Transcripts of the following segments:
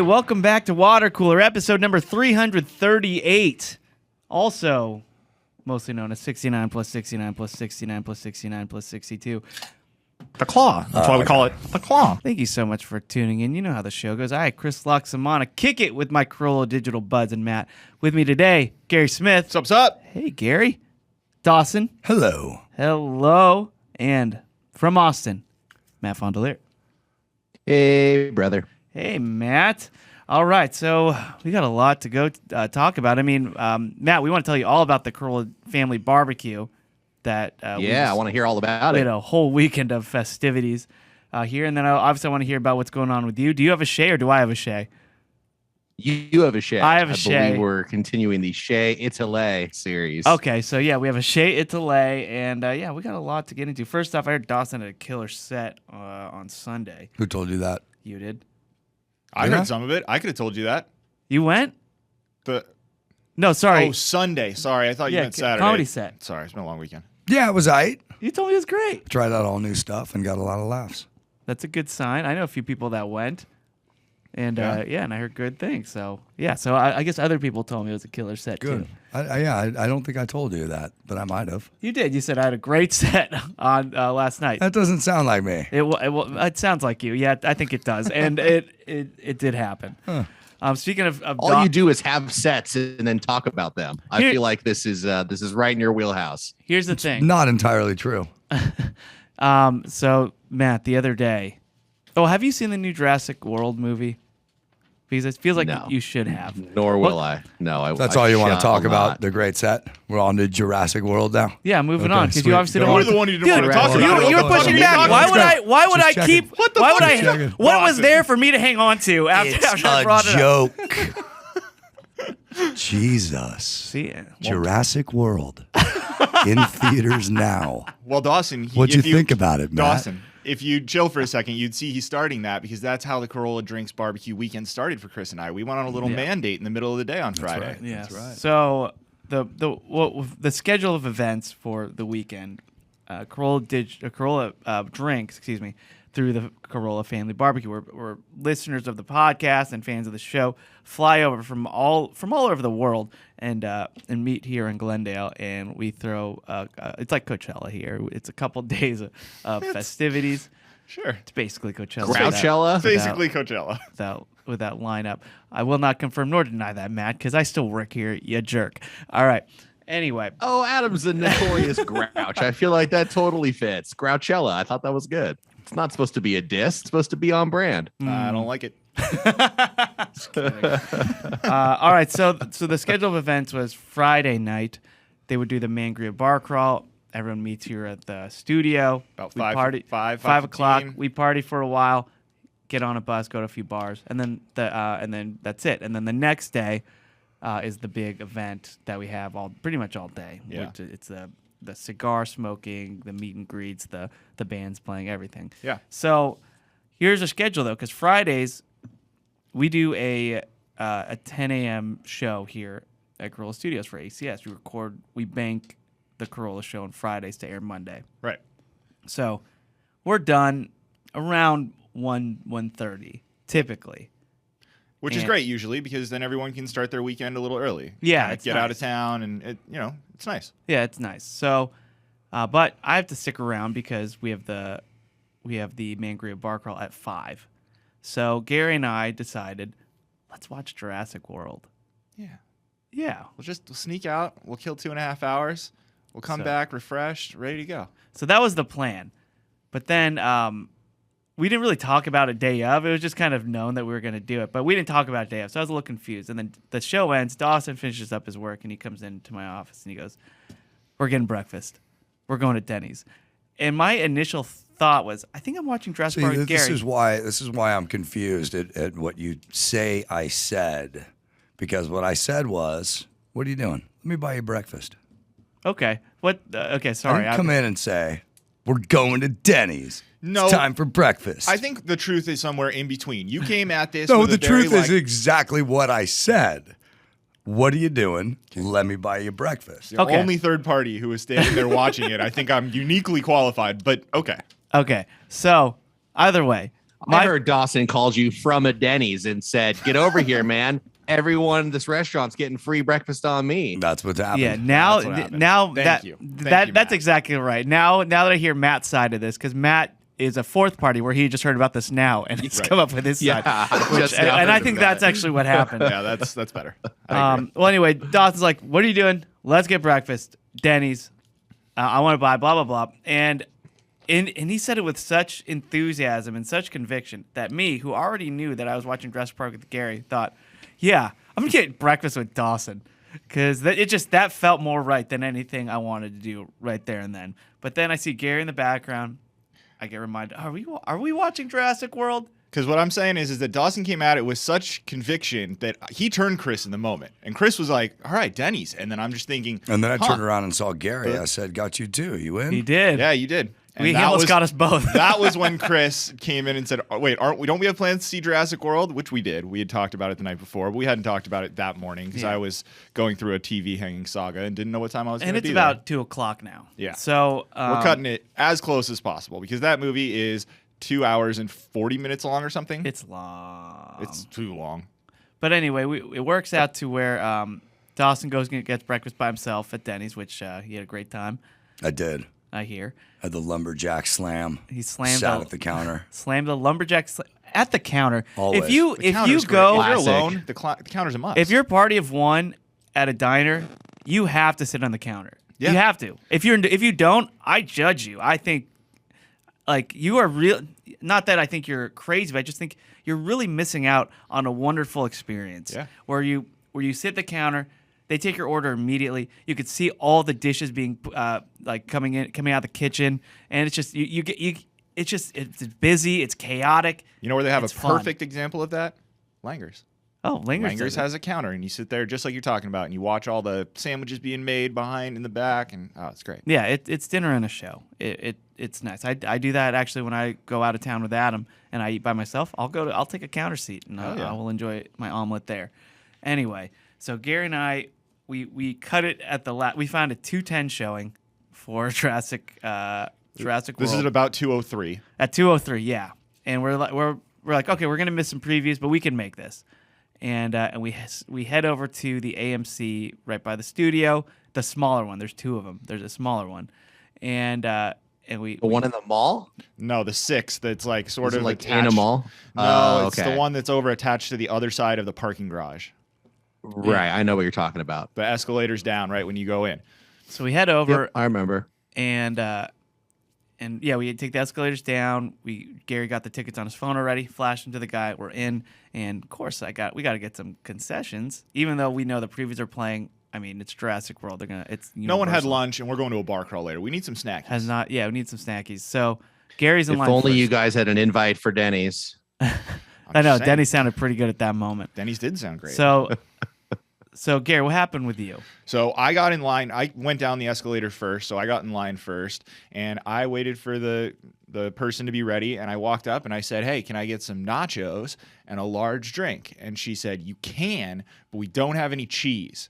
welcome back to Watercooler, episode number 338. Also, mostly known as 69 plus 69 plus 69 plus 69 plus 62. The Claw. That's why we call it The Claw. Thank you so much for tuning in. You know how the show goes. I, Chris Loxamana, kick it with my Corolla Digital Buds and Matt. With me today, Gary Smith. What's up? Hey, Gary. Dawson. Hello. Hello. And from Austin, Matt Fondelier. Hey, brother. Hey, Matt. All right, so we got a lot to go talk about. I mean, Matt, we want to tell you all about the Corolla family barbecue. That I want to hear all about we it. had a whole weekend of festivities here, and then obviously I want to hear about what's going on with you. Do you have a Shay or do I have a Shay? You have a Shay. I have a Shay. I believe we're continuing the Shay Italy series. Okay, so yeah, we have a Shay Italy, and yeah, we got a lot to get into. First off, I heard Dawson had a killer set on Sunday. Who told you that? You did? I heard some of it. I could have told you that. You went? But No, sorry. oh, Sunday. Sorry, I thought you Yeah, meant Saturday. comedy set. Sorry, it's been a long weekend. Yeah, it was aight. You told me it was great. Tried out all new stuff and got a lot of laughs. That's a good sign. I know a few people that went, and Yeah. and I heard good things. So yeah, so I guess other people told me it was a killer set Good. too. I don't think I told you that, but I might have. You did. You said I had a great set on last night. That doesn't sound like me. It sounds like you. Yeah, I think it does, and it did happen. Huh. Speaking of All you do is have sets and then talk about them. I feel like this is right in your wheelhouse. Here's the thing. Not entirely true. So Matt, the other day. Oh, have you seen the new Jurassic World movie? Because it feels like No. you should have. Nor will I. No, That's I all you want to shall talk about, not. the great set? We're on to Jurassic World now? Yeah, moving Okay, on because sweet. you obviously don't Go want You're the one who didn't want to talk Dude, about it. You were What the pushing fuck back. are you Why talking would about? I? Why would I Just keep? checking. What the Why fuck would are I? you checking? What was Dawson. there for me to hang on to after I brought it up? joke. Jesus. See, Jurassic World. In theaters now. Well, Dawson, What'd you think about it, Matt? Dawson, if you chill for a second, you'd see he's starting that because that's how the Corolla Drinks barbecue weekend started for Chris and I. We went on a little mandate in the middle of the day on Friday. right. yeah. That's right. So the schedule of events for the weekend, Corolla drinks, through the Corolla family barbecue. We're listeners of the podcast and fans of the show. Fly over from all over the world and meet here in Glendale, and we throw. It's like Coachella here. It's a couple days of festivities. Sure. It's basically Coachella. Grouchella? Basically Coachella. With that lineup. I will not confirm nor deny that, Matt, because I still work here, you jerk. All right. Anyway. Oh, Adam's the notorious grouch. I feel like that totally fits. Grouchella. I thought that was good. It's not supposed to be a diss. It's supposed to be on brand. I don't like it. All right. So the schedule of events was Friday night. They would do the Mangria Bar Crawl. Everyone meets here at the studio. About We party, 5 o'clock. We party for a while. Get on a bus, go to a few bars, and then that's it. And then the next day is the big event that we have pretty much all day. Yeah. It's the cigar smoking, the meet and greets, the bands playing, everything. Yeah. So here's our schedule though, because Fridays we do a 10 a.m. show here at Corolla Studios for ACS. We bank the Corolla show on Fridays to air Monday. Right. So we're done around 1:30 typically. Which is great usually because then everyone can start their weekend a little early. Yeah, Kinda it's get out nice. of town and it's nice. Yeah, it's nice. So, but I have to stick around because we have the Mangria Bar Crawl at 5. So Gary and I decided, let's watch Jurassic World. Yeah. Yeah. We'll sneak out. We'll kill 2.5 hours. We'll come back refreshed, ready to go. So that was the plan. But then we didn't really talk about it day of. It was just kind of known that we were going to do it. But we didn't talk about it day of. So I was a little confused. And then the show ends. Dawson finishes up his work, and he comes into my office, and he goes, we're getting breakfast. We're going to Denny's. And my initial thought was, I think I'm watching Jurassic Park with Gary. This is why I'm confused at what you say I said. Because what I said was, what are you doing? Let me buy you breakfast. Okay. What? Okay, sorry. I didn't come in and say, we're going to Denny's. No. It's time for breakfast. I think the truth is somewhere in between. You came at this No, with the a very, truth is exactly what I said. What are you doing? Let me buy you breakfast. the Okay. only third party who is standing there watching it. I think I'm uniquely qualified, but okay. Okay. So, either way, I heard Dawson called you from a Denny's and said, "Get over here, man. Everyone in this restaurant's getting free breakfast on me." That's what's happened. Yeah, That's what happened. Thank you. Thank you, that's Matt. exactly right. Now that I hear Matt's side of this, because Matt is a fourth party where he just heard about this now and he's come up with his side. And I think that's actually what happened. Yeah, that's better. I agree. Well, anyway, Dawson's like, "What are you doing? Let's get breakfast, Denny's. I want to buy blah blah blah." And he said it with such enthusiasm and such conviction that me, who already knew that I was watching Jurassic Park with Gary, thought, "Yeah, I'm gonna get breakfast with Dawson," because that felt more right than anything I wanted to do right there and then. But then I see Gary in the background. I get reminded, are we watching Jurassic World? Because what I'm saying is that Dawson came at it with such conviction that he turned Chris in the moment. And Chris was like, all right, Denny's. And then I'm just thinking. And then I turned around and saw Gary. I said, got you too. You in? He did. Yeah, you did. And He almost got us both. That was when Chris came in and said, oh, wait, don't we have plans to see Jurassic World? Which we did. We had talked about it the night before, but we hadn't talked about it that morning because I was going through a TV hanging saga and didn't know what time I was going to be And it's about 2 o'clock now. Yeah. So we're cutting it as close as possible because that movie is 2 hours and 40 minutes long or something. It's long. It's too long. But anyway, it works out to where Dawson goes and gets breakfast by himself at Denny's, which he had a great time, I did. I hear. Had the lumberjack slam. He slammed Sat at the counter. Slammed the lumberjack at the counter. Always. If you Counter's go, great. If you're Classic. alone, the counter's a must. if you're a party of one at a diner, you have to sit on the counter. Yeah. You have to. If you don't, I judge you. I think like you are real. Not that I think you're crazy, but I just think you're really missing out on a wonderful experience. Yeah. Where you sit at the counter, they take your order immediately. You could see all the dishes being like coming out of the kitchen, and it's just it's busy, it's chaotic. You know where they have It's a fun. perfect example of that? Langer's. Oh, Langer's has a counter, and you sit there just like you're talking about, and you watch all the sandwiches being made behind in the back, and it's great. Yeah, it's dinner and a show. It's nice. I do that actually when I go out of town with Adam and I eat by myself. I'll take a counter seat and I will enjoy my omelet there. Anyway, so Gary and I we cut it at we found a 2:10 showing for Jurassic World. This is at about 2:03. At 2:03, yeah. And we're like, okay, we're gonna miss some previews, but we can make this. And we head over to the AMC right by the studio, the smaller one. There's two of them. There's a smaller one, and we The one in the mall? No, the 6 that's like sort Is it of like attached. in a mall? No, it's okay. the one that's over attached to the other side of the parking garage. Right, I know what you're talking about. The escalator's down right when you go in. so we head over. Yep, I remember. And yeah, we take the escalators down. Gary got the tickets on his phone already. Flashed them to the guy. We're in, and of course, we got to get some concessions. Even though we know the previews are playing. I mean, it's Jurassic World. It's No one had Universal. lunch, and we're going to a bar crawl later. We need some snacks. Has not. Yeah, we need some snackies. So Gary's in If line. only first. you guys had an invite for Denny's. I know Denny sounded pretty good at that moment. Denny's did sound great. So Gary, what happened with you? So I got in line. I went down the escalator first, so I got in line first, and I waited for the person to be ready, and I walked up and I said, "Hey, can I get some nachos and a large drink?" And she said, "You can, but we don't have any cheese."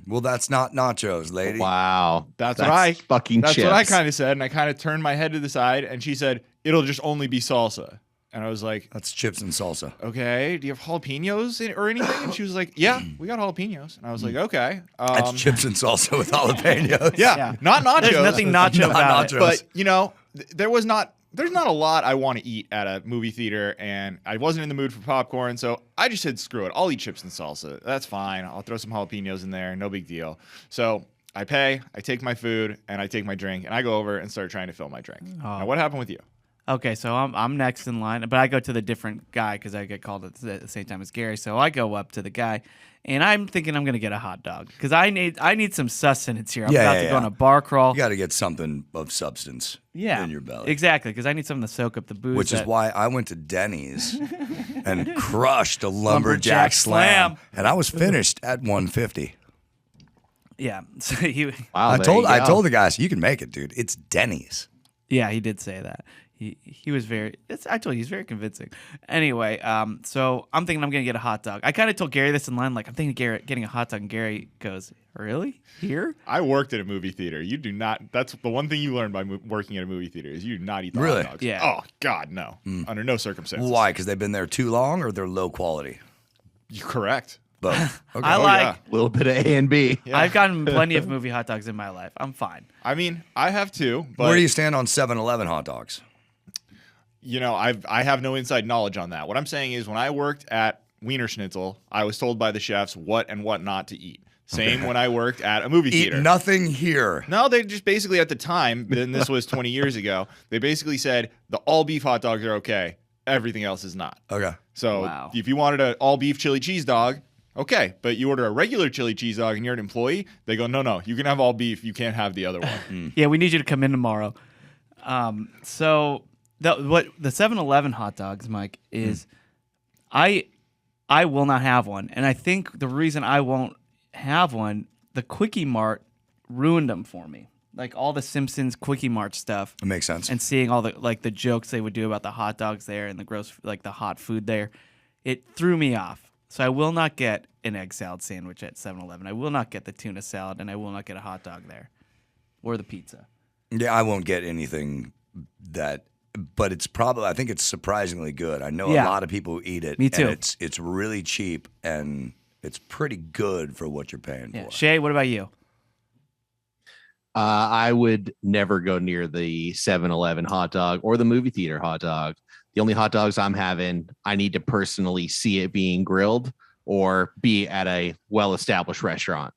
Well, that's not nachos, lady. Wow. That's what I fucking That's chips. what I kind of said, and I kind of turned my head to the side, and she said, "It'll just only be salsa." And I was like, That's chips and salsa. "Okay, do you have jalapenos or anything?" And she was like, "Yeah, we got jalapenos." And I was like, "Okay." That's chips and salsa with jalapenos. Yeah, not nachos. There's nothing nacho Not about nachos. it. But there's not a lot I want to eat at a movie theater, and I wasn't in the mood for popcorn, so I just said, screw it. I'll eat chips and salsa. That's fine. I'll throw some jalapenos in there. No big deal. So I pay, I take my food, and I take my drink, and I go over and start trying to fill my drink. Now, what happened with you? Okay, so I'm next in line, but I go to the different guy because I get called at the same time as Gary. So I go up to the guy, and I'm thinking I'm gonna get a hot dog because I need some sustenance here. I'm about to go on a bar crawl. You got to get something of substance in your belly. Exactly, because I need something to soak up the booze. Which is why I went to Denny's and crushed a lumberjack slam. And I was finished at 150. Yeah. So he, Wow, I there you told go. the guys, you can make it, dude. It's Denny's. yeah, he did say that. He was very. I told you he's very convincing. Anyway, so I'm thinking I'm gonna get a hot dog. I kind of told Gary this in line, like I'm thinking of getting a hot dog, and Gary goes, "Really? Here?" I worked at a movie theater. You do not. That's the one thing you learn by working at a movie theater is you do not eat the Really? hot dogs. Yeah. Oh God, no. Under no circumstances. Why? Because they've been there too long, or they're low quality. You're correct. Both. Okay. I like. yeah. A little bit of A and B. Yeah. I've gotten plenty of movie hot dogs in my life. I'm fine. I mean, I have too. But Where do you stand on 7-Eleven hot dogs? I have no inside knowledge on that. What I'm saying is when I worked at Wiener Schnitzel, I was told by the chefs what and what not to eat. Same when I worked at a movie Eat theater. nothing here. No, they just basically at the time, then this was 20 years ago, they basically said the all beef hot dogs are okay. Everything else is not. Okay. So Wow. if you wanted an all beef chili cheese dog, okay. But you order a regular chili cheese dog and you're an employee, they go, no, you can have all beef. You can't have the other one. Yeah, we need you to come in tomorrow. So what the 7-Eleven hot dogs, Mike, is I will not have one, and I think the reason I won't have one, the Quickie Mart ruined them for me. Like all the Simpsons Quickie Mart stuff, That makes sense. and seeing all the jokes they would do about the hot dogs there and the gross the hot food there, it threw me off. So I will not get an egg salad sandwich at 7-Eleven. I will not get the tuna salad, and I will not get a hot dog there, or the pizza. Yeah, I won't get anything that, but it's probably, I think it's surprisingly good. I know Yeah. a lot of people who eat it. Me too. And it's really cheap and it's pretty good for what you're paying Yeah. for. Shay, what about you? I would never go near the 7-Eleven hot dog or the movie theater hot dog. The only hot dogs I'm having, I need to personally see it being grilled or be at a well-established restaurant.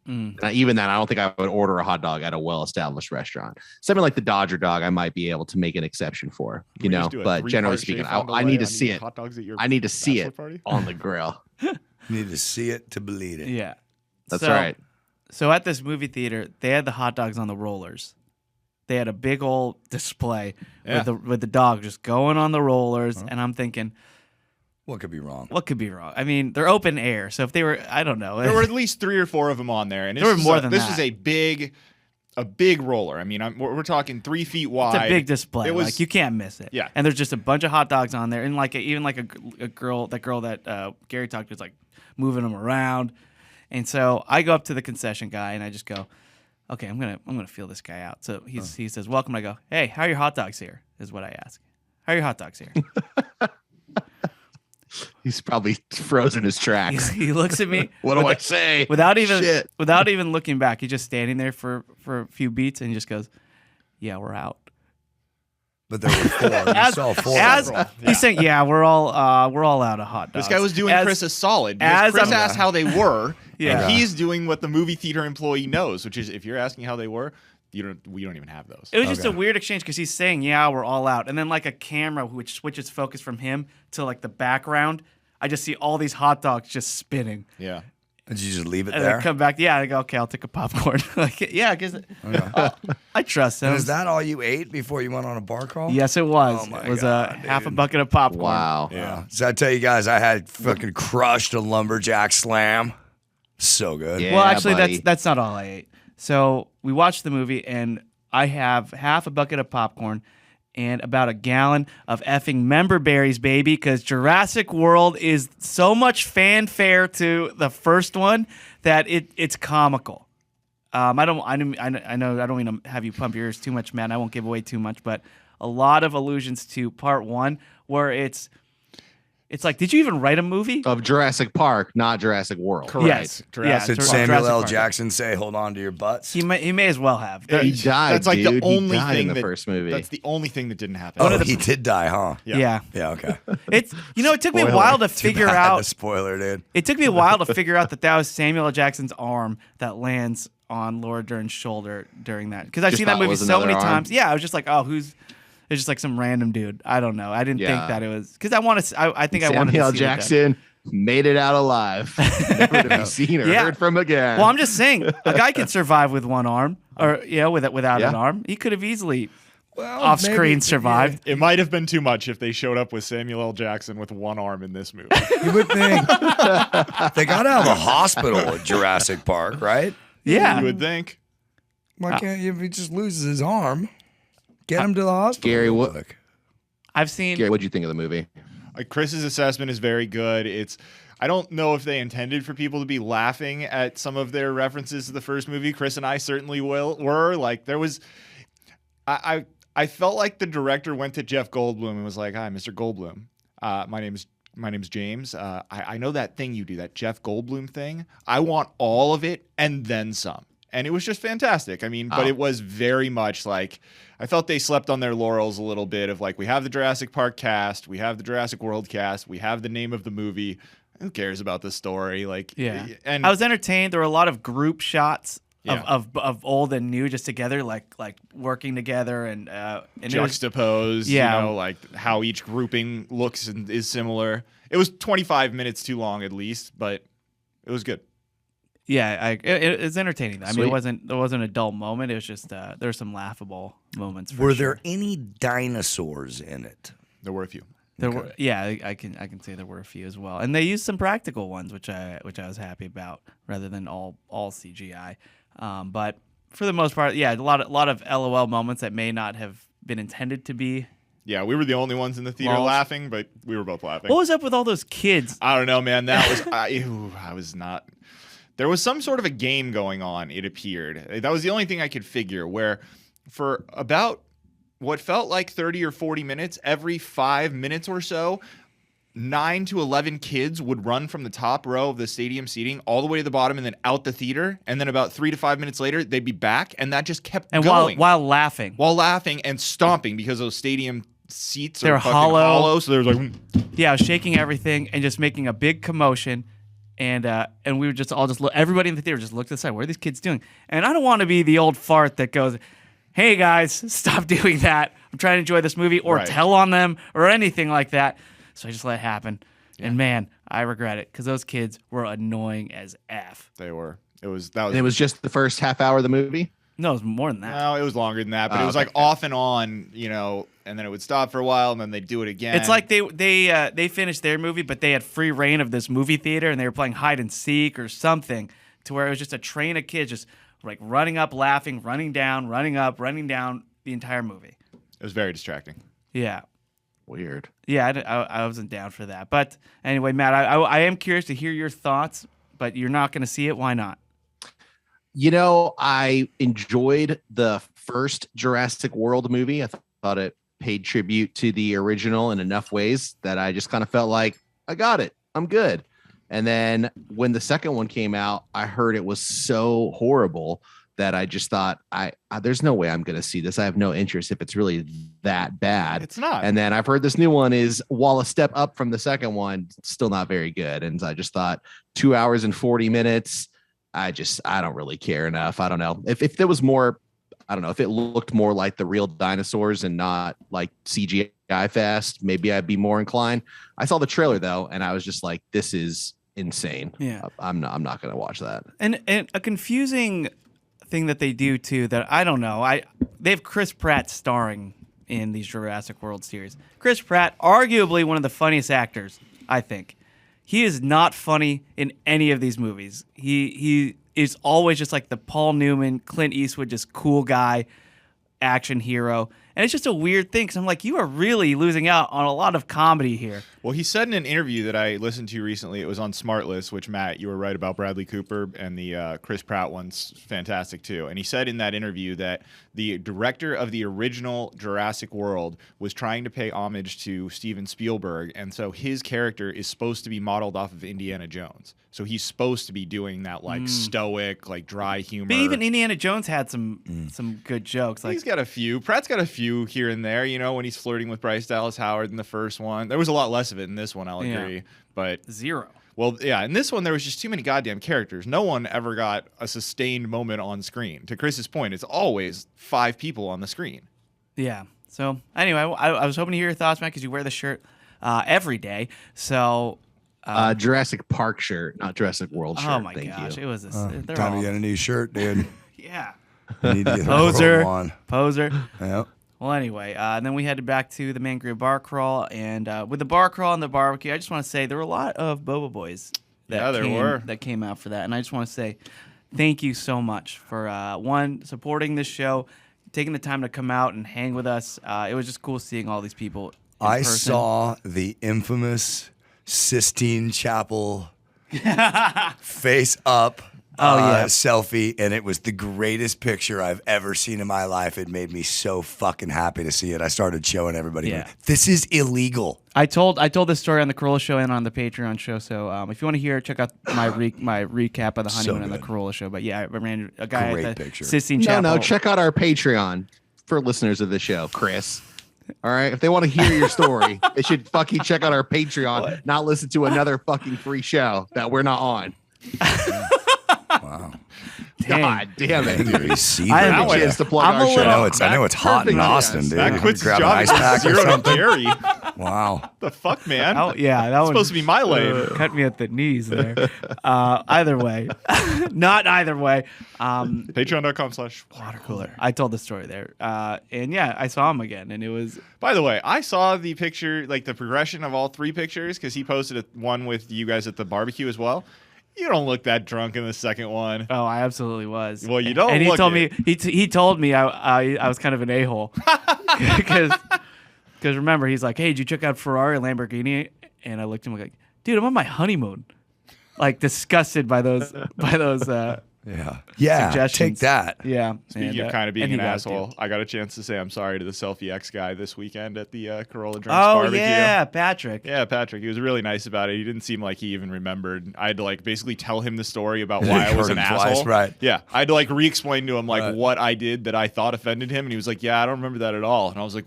Even then, I don't think I would order a hot dog at a well-established restaurant. Something like the Dodger dog, I might be able to make an exception for, We just do a But generally three-part speaking, Shea Fond I du need Lait to on see eating it. hot dogs at your I need to see bachelor it party? on the grill. You need to see it to believe it. Yeah. That's So- right. So at this movie theater, they had the hot dogs on the rollers. They had a big old display Yeah. with the dog just going on the rollers, and I'm thinking, What could be wrong? what could be wrong? I mean, they're open air, so if they were, I don't know. There were at least 3 or 4 of them on there, and There were more than this that. was a big roller. I mean, we're talking 3 feet wide. It's a big display. It was- Like you can't miss it. Yeah. And there's just a bunch of hot dogs on there, and even a girl that Gary talked to was like moving them around, and so I go up to the concession guy and I just go, okay, I'm gonna feel this guy out. So he says, welcome. I go, hey, how are your hot dogs here? Is what I ask. How are your hot dogs here? He's probably frozen his tracks. He looks at me. What do I say? Without even Shit. without even looking back, he's just standing there for a few beats and he just goes, yeah, we're out. But there were 4. You saw 4. As Yeah. he's saying, yeah, we're all out of hot dogs. This guy was doing As- Chris a solid. as Because Chris I'm- asked how they were, Yeah. and he's doing what the movie theater employee knows, which is if you're asking how they were, we don't even have those. It was just a Okay. weird exchange because he's saying, yeah, we're all out. And then like a camera which switches focus from him to like the background, I just see all these hot dogs just spinning. Yeah. Did you just leave it And there? I come back, yeah, I go, okay, I'll take a popcorn. Like, yeah, because I trust him. And is that all you ate before you went on a bar crawl? Yes, it was. Oh my it was God, half a dude. bucket of popcorn. Wow. Yeah. So I tell you guys, I had fucking crushed a lumberjack slam. So good. Yeah. Well, actually, buddy. that's not all I ate. So we watched the movie, and I have half a bucket of popcorn and about a gallon of effing member berries, baby, because Jurassic World is so much fanfare to the first one that it's comical. I know I don't mean to have you pump your ears too much, man. I won't give away too much, but a lot of allusions to part 1 where it's like, did you even write a movie? Of Jurassic Park, not Jurassic World. Correct. Yes. Jurassic Did Jurassic Samuel L. Park. Jackson say, hold on to your butts? He may as well have. He died. That's like dude. the only he died thing in the that, first movie. That's the only thing that didn't happen. Oh, he did die, huh? Yeah. Yeah, okay. It's it took me a Spoiler. while to Too figure bad, out the spoiler, dude. it took me a while to figure out that was Samuel L. Jackson's arm that lands on Laura Dern's shoulder during that. Because I've Just seen that thought it movie was so many another arm? times. Yeah, I was just like, oh, it's just like some random dude. I don't know. I didn't think Yeah. that it was because I want to. I think I wanted to Samuel L. see the death. Jackson made it out alive. Never to be seen or Yeah. heard from again. Well, I'm just saying, a guy can survive with one arm, or without Yeah. an arm. He could have easily Well, off maybe- screen survived. It might have been too much if they showed up with Samuel L. Jackson with one arm in this movie. You would think. They got out of the hospital at Jurassic Park, right? Yeah. You would think. Why can't you, if he just loses his arm, get him to the hospital? Gary, real what- quick? I've seen. Gary, what'd you think of the movie? Chris's assessment is very good. I don't know if they intended for people to be laughing at some of their references to the first movie. Chris and I certainly were. Like there was, I felt like the director went to Jeff Goldblum and was like, "Hi, Mr. Goldblum. My name's James. I know that thing you do, that Jeff Goldblum thing. I want all of it and then some." And it was just fantastic. I mean, but it was very much like, I felt they slept on their laurels a little bit of like, we have the Jurassic Park cast, we have the Jurassic World cast, we have the name of the movie. Who cares about the story? Like, Yeah. And I was entertained. There were a lot of group shots Yeah. of old and new just together, like working together and it was, juxtaposed, Yeah. like how each grouping looks and is similar. It was 25 minutes too long at least, but it was good. yeah, it's entertaining. I mean, Sweet. there wasn't a dull moment. It was just there were some laughable moments. For Were sure. there any dinosaurs in it? There were a few. There were, yeah, I can say there were a few as well, and they used some practical ones, which I was happy about, rather than all CGI. But for the most part, yeah, a lot of LOL moments that may not have been intended to be. Yeah, we were the only ones in the theater Lols. laughing, but we were both laughing. What was up with all those kids? I don't know, man. That was I was not. There was some sort of a game going on, it appeared. That was the only thing I could figure, where for about what felt like 30 or 40 minutes, every 5 minutes or so, 9 to 11 kids would run from the top row of the stadium seating all the way to the bottom and then out the theater. And then about 3 to 5 minutes later, they'd be back. And that just kept And going. while laughing, While laughing and stomping because those stadium seats They're are fucking hollow. So there's like, yeah, I was shaking everything and just making a big commotion. And we would just all look, everybody in the theater just looked to the side. What are these kids doing? And I don't want to be the old fart that goes, "Hey guys, stop doing that. I'm trying to enjoy this movie," or Right. tell on them or anything like that. So I just let it happen. And man, I regret it because those kids were annoying as F. they were. That was. And it was just the first half hour of the movie. No, it was more than that. No, it was longer than that, but it was okay. like off and on, and then it would stop for a while, and then they'd do it again. It's like they finished their movie, but they had free reign of this movie theater, and they were playing hide and seek or something, to where it was just a train of kids just like running up, laughing, running down, running up, running down the entire movie. It was very distracting. Yeah. Weird. Yeah, I wasn't down for that. But anyway, Matt, I am curious to hear your thoughts, but you're not going to see it. Why not? I enjoyed the first Jurassic World movie. I thought it paid tribute to the original in enough ways that I just kind of felt like I got it. I'm good. And then when the second one came out, I heard it was so horrible that I just thought, there's no way I'm going to see this. I have no interest if it's really that bad. It's not. And then I've heard this new one is, while a step up from the second one, still not very good. And I just thought 2 hours and 40 minutes. I don't really care enough. I don't know if there was more, I don't know if it looked more like the real dinosaurs and not like CGI fast, maybe I'd be more inclined. I saw the trailer though, and I was just like, this is insane. Yeah. I'm not going to watch that. And a confusing thing that they do too, that I don't know. They have Chris Pratt starring in these Jurassic World series. Chris Pratt, arguably one of the funniest actors, I think. He is not funny in any of these movies. He is always just like the Paul Newman, Clint Eastwood, just cool guy, action hero. And it's just a weird thing because I'm like, you are really losing out on a lot of comedy here. Well, he said in an interview that I listened to recently, it was on Smartlist, which, Matt, you were right about Bradley Cooper, and the Chris Pratt one's fantastic too. And he said in that interview that the director of the original Jurassic World was trying to pay homage to Steven Spielberg, and so his character is supposed to be modeled off of Indiana Jones. So he's supposed to be doing that like stoic, like dry humor. But even Indiana Jones had some good jokes. Like He's got a few. Pratt's got a few here and there, when he's flirting with Bryce Dallas Howard in the first one. There was a lot less of it in this one, I'll Yeah. agree. But, zero. well, yeah, in this one, there was just too many goddamn characters. No one ever got a sustained moment on screen. To Chris's point, it's always 5 people on the screen. Yeah. So anyway, I was hoping to hear your thoughts, Matt, because you wear the shirt every day. So. Jurassic Park shirt, not Jurassic World shirt. Oh my Thank gosh, you. it was this. They're Time all, to get a new shirt, dude. yeah. You need to get a Poser. promo on. Poser. Yep. Well, anyway, and then we headed back to the Man Grill Bar Crawl, and with the bar crawl and the barbecue, I just want to say there were a lot of Boba Boys that came out for that, and I just want to say thank you so much for one, supporting this show, taking the time to come out and hang with us. It was just cool seeing all these people I person. saw the infamous Sistine Chapel face up selfie, and it was the greatest picture I've ever seen in my life. It made me so fucking happy to see it. I started showing everybody, Yeah. this is illegal. I told this story on the Corolla show and on the Patreon show. So if you want to hear it, check out my recap of the honeymoon and the good. Corolla show. But yeah, I ran a guy Great at the picture. Sistine Chapel. No, check out our Patreon for listeners of the show, Chris. All right, if they want to hear your story, they should fucking check out our Patreon, not listen to another fucking free show that we're not on. Wow. God damn it. Dude, you see I that? have a chance to plug I'm our a show. little- I know it's hot in Perfect Austin, chance. dude. That quits his Grab an job ice as pack or zero to something. Gary. Wow. The fuck, man? Oh, yeah, that was supposed to be my lane. Cut me at the knees there. Either way, not either way. Patreon.com/watercooler. I told the story there, and yeah, I saw him again, and it was By the way, I saw the picture, like the progression of all three pictures, because he posted one with you guys at the barbecue as well. You don't look that drunk in the second one. oh, I absolutely was. Well, you don't And he look told it. me he told me I was kind of an a-hole because remember he's like, hey, did you check out Ferrari and Lamborghini? And I looked at him like, dude, I'm on my honeymoon. Like disgusted by those Yeah, suggestions. take that. Yeah. Speaking And, of kind of being and he an got asshole, to. I got a chance to say I'm sorry to the Selfie X guy this weekend at the Corolla Drinks Oh barbecue. yeah, Patrick. Yeah, Patrick. He was really nice about it. He didn't seem like he even remembered. I had to like basically tell him the story about why I was Heard an him twice, asshole. right. Yeah, I had to like re-explain to him like Right. what I did that I thought offended him, and he was like, "Yeah, I don't remember that at all." And I was like,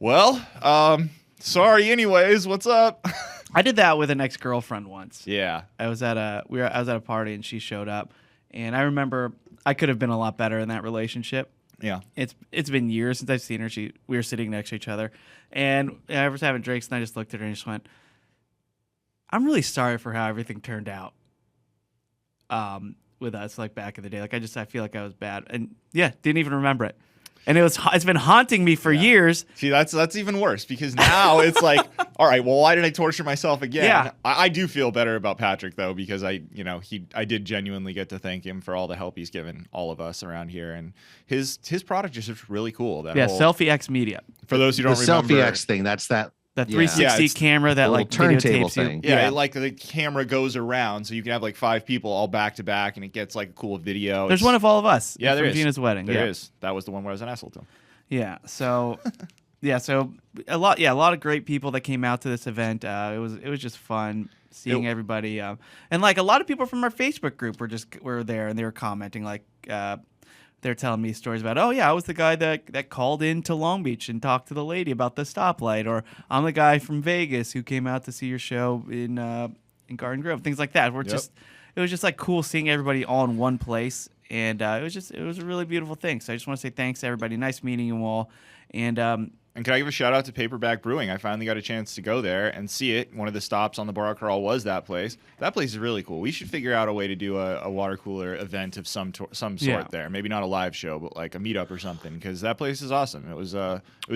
"Well, sorry. Anyways, what's up?" I did that with an ex-girlfriend once. Yeah. I was at a party and she showed up, and I remember I could have been a lot better in that relationship. Yeah. It's been years since I've seen her. We were sitting next to each other, and I was having drinks, and I just looked at her and just went, "I'm really sorry for how everything turned out." With us, like back in the day, like I feel like I was bad, and yeah, didn't even remember it, and it's been haunting me for years. See, that's even worse because now it's like, all right, well, why did I torture myself again? Yeah. I do feel better about Patrick though because I did genuinely get to thank him for all the help he's given all of us around here, and his product is just really cool. That Yeah, whole, Selfie X Media, for those who The don't remember, Selfie X thing, that's that. that Yeah. 360 it's camera that the like little turntable videotapes you. thing. Yeah, like the camera goes around, so you can have like 5 people all back to back, and it gets like a cool video. There's It's- one of all of us. Yeah, there from is. Gina's wedding. There yeah. is. That was the one where I was an asshole to him. Yeah. So, so a lot of great people that came out to this event. It was just fun seeing everybody, and like a lot of people from our Facebook group were there, and they were commenting like. They're telling me stories about, oh yeah, I was the guy that called in to Long Beach and talked to the lady about the stoplight, or I'm the guy from Vegas who came out to see your show in Garden Grove, things like that. It was just like cool seeing everybody all in one place, and it was a really beautiful thing. So I just want to say thanks to everybody. Nice meeting you all, and And can I give a shout out to Paperback Brewing? I finally got a chance to go there and see it. One of the stops on the bar crawl was that place. That place is really cool. We should figure out a way to do a water cooler event of some sort Yeah. there. Maybe not a live show, but like a meetup or something, because that place is awesome. It was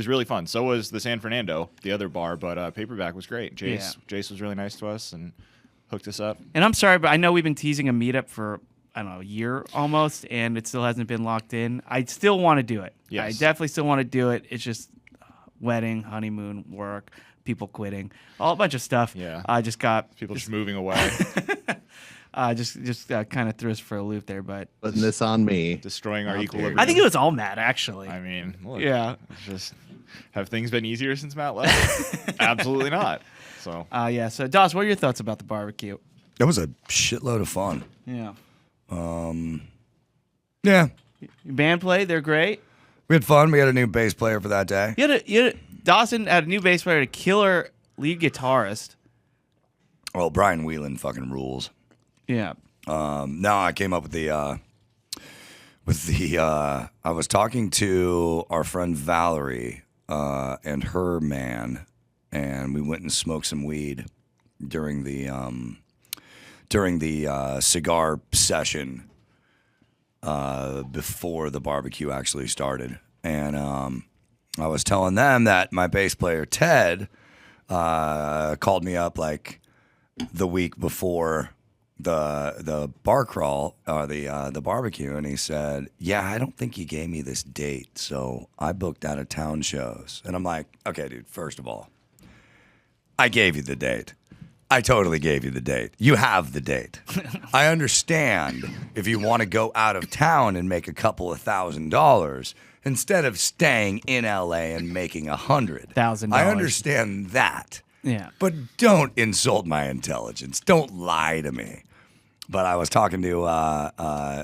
really fun. So was the San Fernando, the other bar, but Paperback was great. Jace was really nice to us and hooked us up. And I'm sorry, but I know we've been teasing a meetup for, I don't know, a year almost, and it still hasn't been locked in. I still want to do it. Yes. I definitely still want to do it. It's just wedding, honeymoon, work, people quitting, all a bunch of stuff. Yeah. I just got People just moving away, just kind of threw us for a loop there, but Putting this on me. destroying our How dare equilibrium. you. I think it was all Matt actually. I mean, look, Yeah. it's just have things been easier since Matt left? Absolutely not. So Yeah. So Doss, what are your thoughts about the barbecue? That was a shitload of fun. Yeah. Yeah. Band play, they're great. We had fun. We had a new bass player for that day. Dawson had a new bass player, a killer lead guitarist. Oh, Brian Whelan fucking rules. Yeah. No, I came up with I was talking to our friend Valerie and her man, and we went and smoked some weed during the cigar session before the barbecue actually started. And I was telling them that my bass player Ted called me up like the week before the bar crawl or the barbecue, and he said, "Yeah, I don't think you gave me this date, so I booked out of town shows." And I'm like, "Okay, dude. First of all, I gave you the date. I totally gave you the date. You have the date. I understand if you want to go out of town and make a couple of $1,000 instead of staying in LA and making $100,000. I understand that. Yeah. But don't insult my intelligence. Don't lie to me." But I was talking to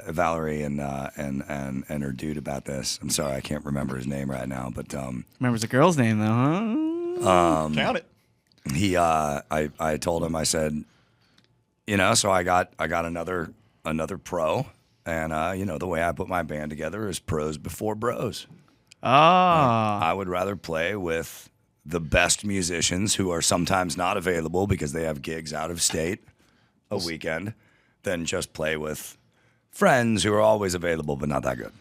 Valerie and her dude about this. I'm sorry, I can't remember his name right now. But remembers the girl's name though, huh? Count it. I told him, I said, so I got another pro, and the way I put my band together is pros before bros. I would rather play with the best musicians who are sometimes not available because they have gigs out of state a weekend than just play with friends who are always available but not that good.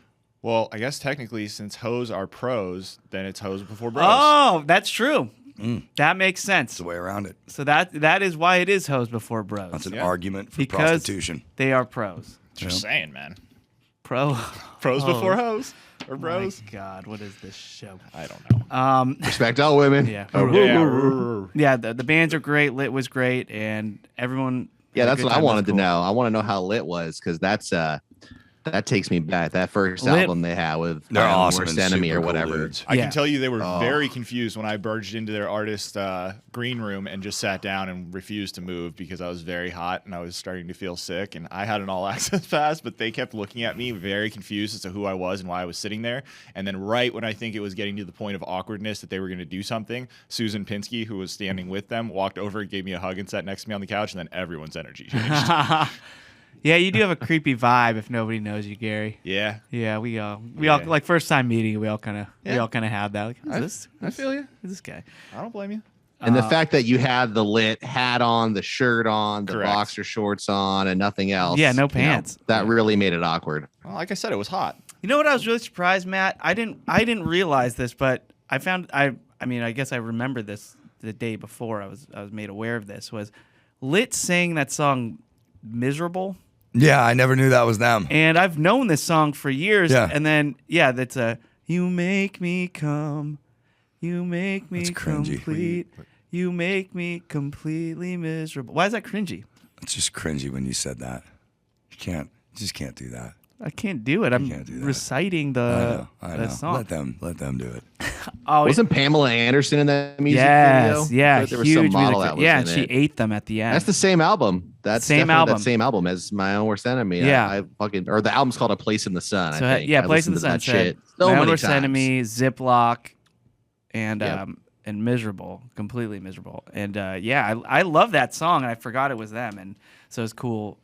Well, I guess technically, since hoes are pros, then it's hoes before bros. Oh, that's true. That makes sense. That's the way around it. So that is why it is hoes before bros. That's an argument for because prostitution. They are pros. Just saying, man. Pros before hoes or bros. My God, what is this show? I don't know. Respect all women. Yeah. Yeah. The bands are great. Lit was great, and everyone. Yeah, had a that's good what I time. wanted It was to know. I want to know how Lit was, because that takes me back. That first Lit- album they had with They're awesome Worst and Enemy super or cool whatever. dudes. I Yeah. can tell you they were very confused when I barged into their artist green room and just sat down and refused to move because I was very hot and I was starting to feel sick. And I had an all access pass, but they kept looking at me very confused as to who I was and why I was sitting there. And then right when I think it was getting to the point of awkwardness that they were going to do something, Susan Pinsky, who was standing with them, walked over, gave me a hug and sat next to me on the couch, and then everyone's energy changed. Yeah, you do have a creepy vibe if nobody knows you, Gary. Yeah. Yeah, we all like first time meeting. We all kind of have that. Like, I feel you. Who's this guy? I don't blame you. And the fact that you had the Lit hat on, the shirt on, the Correct. boxer shorts on, and nothing else. Yeah, no pants. That really made it awkward. Well, like I said, it was hot. You know what? I was really surprised, Matt. I didn't realize this, but I found I guess I remember this the day before I was made aware of this. Was Lit sang that song "Miserable"? Yeah, I never knew that was them. And I've known this song for years. Yeah. And then, that's you make me come, you make me That's cringy. complete, you make me completely miserable. Why is that cringy? It's just cringy when you said that. You just can't do that. I can't do it. I'm can't do that. reciting I know. the song. Let them do it. Oh, Wasn't Pamela Anderson in that music yes, video? yeah, There was huge some model music. that was Yeah, in and she it. ate them at the end. That's the same album. That's Same definitely album. That same album as My Own Worst Enemy. Yeah. I fucking or the album's called A Place in the Sun. So, I think. yeah, I Place in the listened to Sun. that shit so My Own many Worst times. Enemy, Ziploc, and Yep. and Miserable, completely miserable. And I love that song, and I forgot it was them, and so it's cool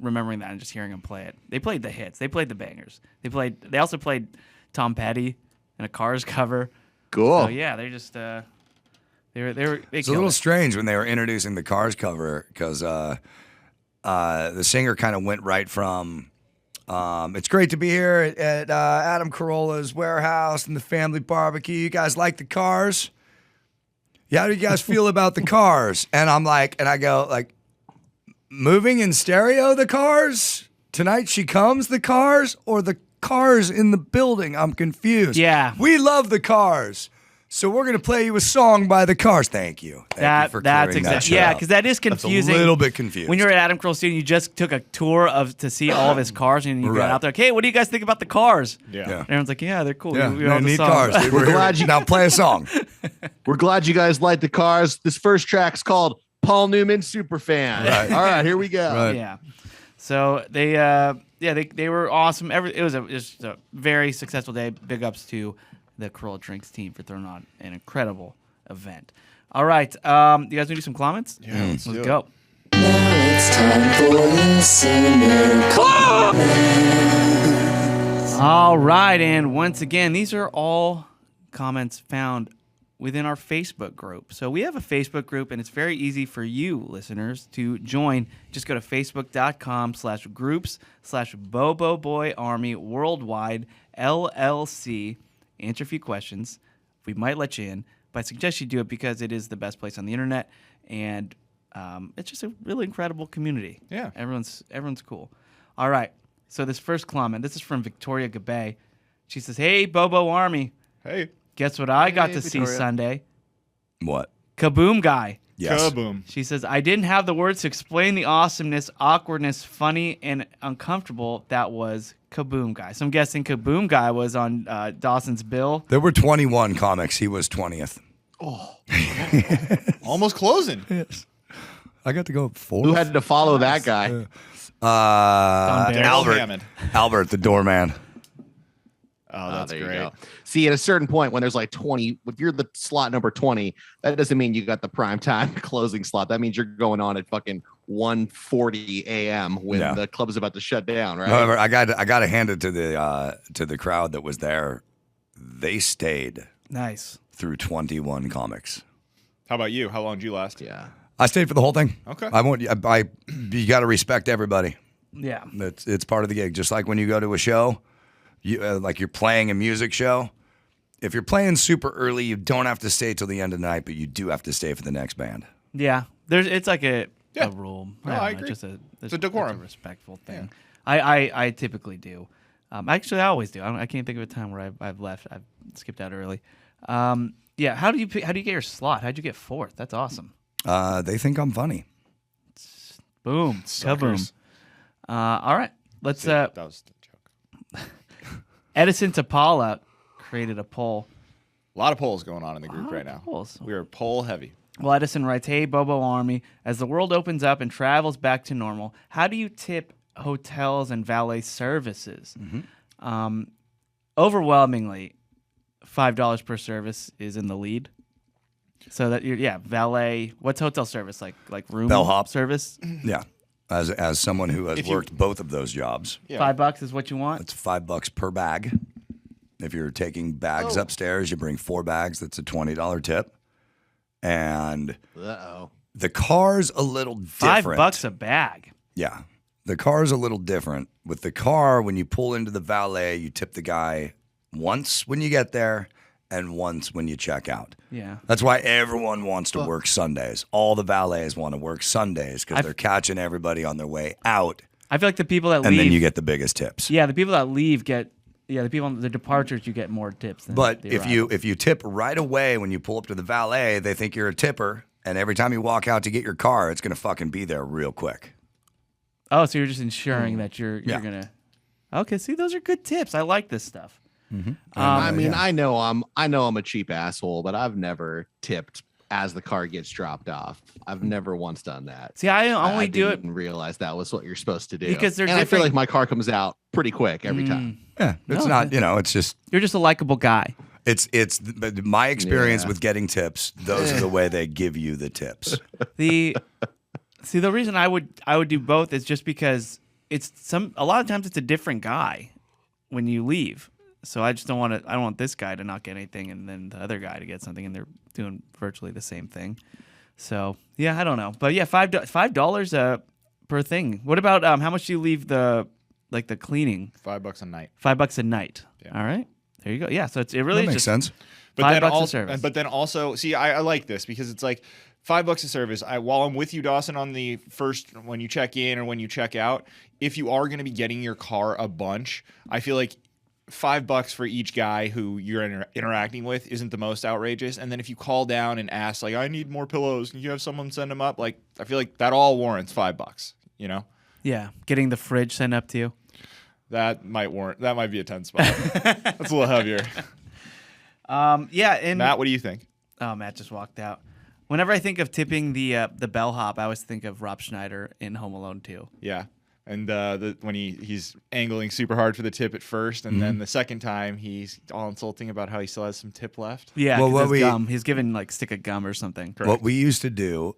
remembering that and just hearing them play it. They played the hits. They played the bangers. They also played Tom Petty in a Cars cover. Cool. So yeah, they just they It's a little strange when they were introducing the Cars cover because the singer kind of went right from it's great to be here at Adam Carolla's warehouse and the family barbecue. You guys like the Cars? Yeah, how do you guys feel about the Cars? And I go, moving in stereo, the Cars? Tonight she comes, the Cars? Or the Cars in the building? I'm confused. Yeah. We love the Cars. So we're going to play you a song by the Cars. Thank you. Thank you for That's clearing that exactly shit up. because that is confusing. That's a little bit confused. When you're at Adam Carolla Studio, you just took a tour to see all of his cars, and you Right. got out there. Like, hey, what do you guys think about the cars? Yeah. Yeah. And everyone's like, yeah, they're cool. Yeah, We all need the song. Cars. Dude. We're glad you- now play a song. We're glad you guys like the Cars. This first track's called Paul Newman Superfan. Right. All right, here we go. Right. Yeah. So they were awesome. It was just a very successful day. Big ups to the Corolla Drinks team for throwing on an incredible event. All right, you guys want to do some comments? Yeah, let's do it. go. Now it's time for listener All right, and once again, these are all comments found within our Facebook group. So we have a Facebook group, and it's very easy for you listeners to join. Just go to facebook.com/groups/Bobo Army Worldwide LLC. Answer a few questions. We might let you in, but I suggest you do it because it is the best place on the internet, and It's just a really incredible community. Yeah. Everyone's cool. All right. So this first comment, this is from Victoria Gabay. She says, "Hey, Bobo Army. Hey. Guess what I got to see Victoria. Sunday? What? Kaboom Guy." Yes. Kaboom. She says, "I didn't have the words to explain the awesomeness, awkwardness, funny, and uncomfortable that was Kaboom Guy." So I'm guessing Kaboom Guy was on Dawson's bill. There were 21 comics. He was 20th. Almost closing. Yes. I got to go 4th. Who had to follow that guy? Daryl Albert. Hammond. Albert, the doorman. Oh, that's there you great. go. See, at a certain point when there's like 20, if you're the slot number 20, that doesn't mean you got the prime time closing slot. That means you're going on at fucking 1:40 a.m. when Yeah. the club's about to shut down, right? However, I got to hand it to the crowd that was there. They stayed Nice. through 21 comics. How about you? How long did you last? Yeah. I stayed for the whole thing. Okay. I won't. You got to respect everybody. Yeah. It's part of the gig. Just like when you go to a show, like you're playing a music show. If you're playing super early, you don't have to stay till the end of the night, but you do have to stay for the next band. Yeah. It's like a Yeah. rule. No, don't I know, agree. Just It's a decorum. it's a respectful thing. I typically do. Actually, I always do. I can't think of a time where I've left. I've skipped out early. Yeah. How do you get your slot? How'd you get 4th? That's awesome. They think I'm funny. Boom. Suckers. Kaboom. All right. Let's. That was a joke. Edison Tapala created a poll. A lot of polls going on in the group Lot right of now. polls. We are poll heavy. Well, Edison writes, "Hey, Bobo Army, as the world opens up and travels back to normal, how do you tip hotels and valet services?" Overwhelmingly, $5 per service is in the lead. So that valet. What's hotel service like? Room Bellhop. service. Yeah. As someone who has If you- worked both of those jobs, Yeah. $5 is what you want. it's $5 per bag. If you're taking bags upstairs, you bring 4 bags. That's a $20 tip. And Uh-oh. the car's a little different. $5 a bag. Yeah. The car's a little different. With the car, when you pull into the valet, you tip the guy once when you get there and once when you check out. Yeah. That's why everyone wants to work Sundays. All the valets want to work Sundays because they're catching everybody on their way out, I feel like the people that and leave. then you get the biggest tips. Yeah, the people that leave get. Yeah, the people on the departures, you get more tips. Than But the if arrivals. you tip right away when you pull up to the valet, they think you're a tipper, and every time you walk out to get your car, it's gonna fucking be there real quick. Oh, so you're just ensuring that you're Yeah. gonna. Okay, see, those are good tips. I like this stuff. I mean, yeah. I know I'm a cheap asshole, but I've never tipped as the car gets dropped off. I've never once done that. See, I only do it didn't realize that was what you're supposed to do. Because they're and I feel different- like my car comes out pretty quick every time. Yeah, it's No, not. It's just You're just a likable guy. but my experience Yeah. with getting tips. Those are the way they give you the tips. The reason I would do both is just because a lot of times it's a different guy when you leave. So I just don't want to. I don't want this guy to not get anything, and then the other guy to get something, and they're doing virtually the same thing. So yeah, I don't know, but yeah, $5 per thing. What about how much do you leave the cleaning? $5 a night. $5 a night. Yeah. All right, there you go. Yeah, so it really That is makes just sense. But $5 then a also, service. But then also, see, I like this because it's like $5 a service. While I'm with you, Dawson, on the first when you check in or when you check out, if you are going to be getting your car a bunch, I feel like $5 for each guy who you're interacting with isn't the most outrageous. And then if you call down and ask, like, I need more pillows, can you have someone send them up? Like, I feel like that all warrants $5. You know, yeah, getting the fridge sent up to you. that might be a 10 spot. That's a little heavier. Yeah, and Matt, what do you think? oh, Matt just walked out. Whenever I think of tipping the bellhop, I always think of Rob Schneider in Home Alone 2. Yeah. And when he's angling super hard for the tip at first, and then the second time he's all insulting about how he still has some tip left. Yeah, Well, 'cause what his we- gum. He's given like stick of gum or something. What we used to do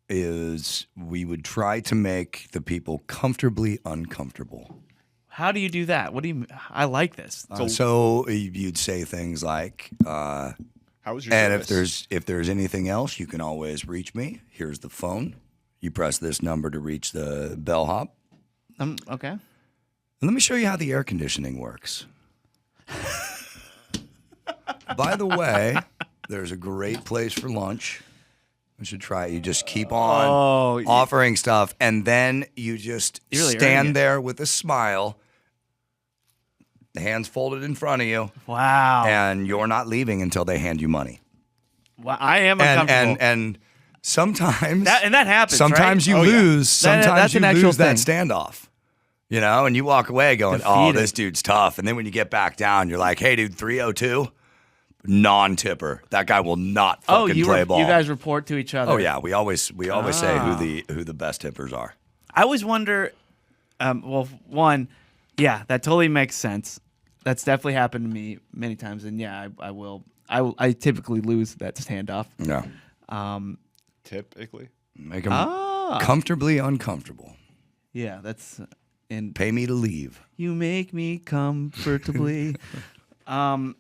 is we would try to make the people comfortably uncomfortable. How do you do that? What do you? I like this. So you'd say things like, How was your and service? if there's anything else, you can always reach me. Here's the phone. You press this number to reach the bellhop. Okay. And let me show you how the air conditioning works. By the way, there's a great place for lunch. You should try it. You just keep on offering stuff, and then you just really stand there with a smile, the hands folded in front of you. Wow. And you're not leaving until they hand you money. Well, I am uncomfortable. And sometimes that happens. Sometimes right? you lose. Sometimes that's you an actual lose that thing. standoff. You know, and you walk away going, "Oh, Defeated. this dude's tough." And then when you get back down, you're like, "Hey, dude, 302, non-tipper. That guy will not fucking play ball." You guys report to each other. Oh yeah, we always say who the best tippers are. I always wonder. Well, one, yeah, that totally makes sense. That's definitely happened to me many times, and yeah, I will. I typically lose that standoff. No, Typically, make them comfortably uncomfortable. Yeah, that's and Pay me to leave. you make me comfortably. I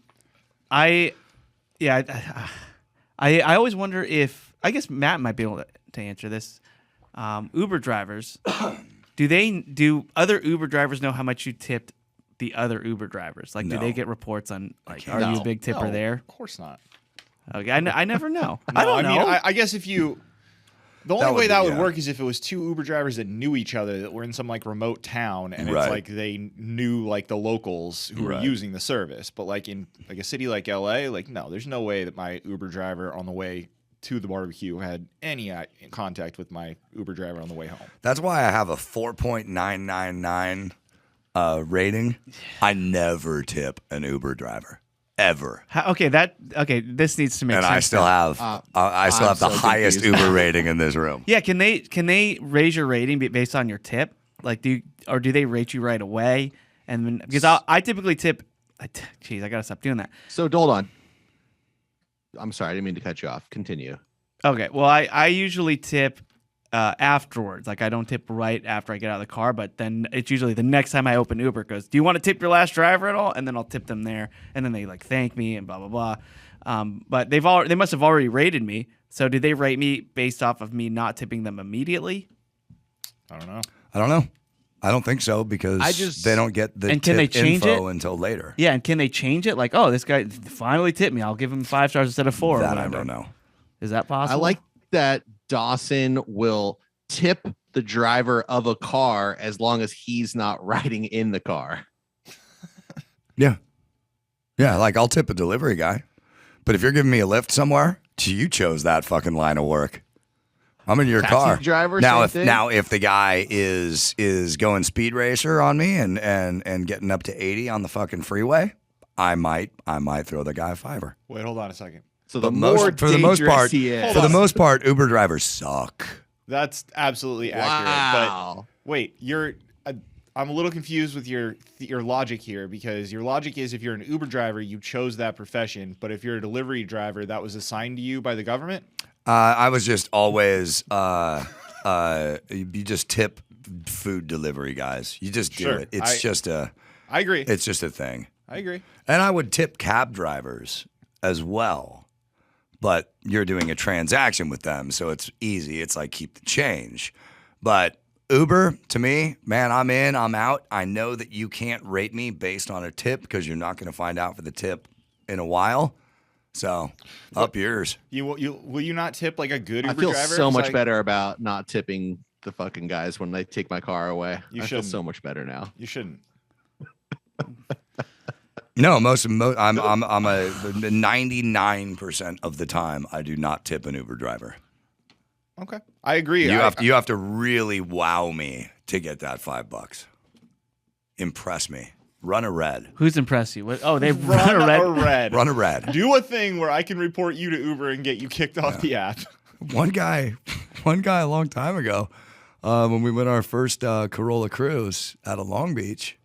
always wonder if I guess Matt might be able to answer this. Uber drivers, do other Uber drivers know how much you tipped the other Uber drivers? Like, do No. they get reports on like, are No. you a big tipper No, there? Of course not. Okay, I never know. No, I don't know. mean, I guess if you, the only That would way be- that would yeah. work is if it was two Uber drivers that knew each other that were in some like remote town, and Right. it's like they knew like the locals who were Right. using the service. But like in like a city like LA, like no, there's no way that my Uber driver on the way to the barbecue had any contact with my Uber driver on the way home. That's why I have a 4.999 rating. I never tip an Uber driver ever. This needs to make And sense. I still now. have I still I'm have the so highest confused. Uber rating in this room. Yeah, can they raise your rating based on your tip? Like, do they rate you right away? And then, because I typically tip. Jeez, I gotta stop doing that. So hold on. I'm sorry, I didn't mean to cut you off. Continue. Okay, well, I usually tip afterwards. Like, I don't tip right after I get out of the car, but then it's usually the next time I open Uber. It goes, do you want to tip your last driver at all? And then I'll tip them there, and then they like thank me and blah blah blah. But they must have already rated me. So did they rate me based off of me not tipping them immediately? I don't know. I don't know. I don't think so because they don't get the And can they tip change info it? until later. Yeah, and can they change it? Like, oh, this guy finally tipped me. I'll give him 5 stars instead of 4. or That I whatever. don't know. Is that possible? I like that Dawson will tip the driver of a car as long as he's not riding in the car. Yeah. Yeah, like I'll tip a delivery guy. But if you're giving me a lift somewhere, you chose that fucking line of work. I'm in your Taxi car. driver, now same if thing? if the guy is going speed racer on me and getting up to 80 on the fucking freeway, I might throw the guy a $5. Wait, hold on a second. So the But more for the most dangerous part, he is. for the most part, Uber drivers suck. That's absolutely accurate. Wow. But wait, I'm a little confused with your logic here, because your logic is if you're an Uber driver, you chose that profession, but if you're a delivery driver, that was assigned to you by the government. I was just always you just tip food delivery guys. You just do Sure. it. It's I agree. it's just a thing. I agree. And I would tip cab drivers as well. But you're doing a transaction with them, so it's easy. It's like keep the change. But Uber, to me, man, I'm in, I'm out. I know that you can't rate me based on a tip because you're not going to find out for the tip in a while. So, up yours. Will you not tip like a good Uber I feel driver? so It's much like, better about not tipping the fucking guys when they take my car away. You I feel shouldn't. so much better now. You shouldn't. No, I'm a 99% of the time I do not tip an Uber driver. Okay, I agree. You have to really wow me to get that $5. Impress me. Run a red. Who's impressed you? Oh, they run run a red. a red. Run a red. Do a thing where I can report you to Uber and get you kicked off the app. One guy a long time ago, when we went our first Corolla cruise out of Long Beach,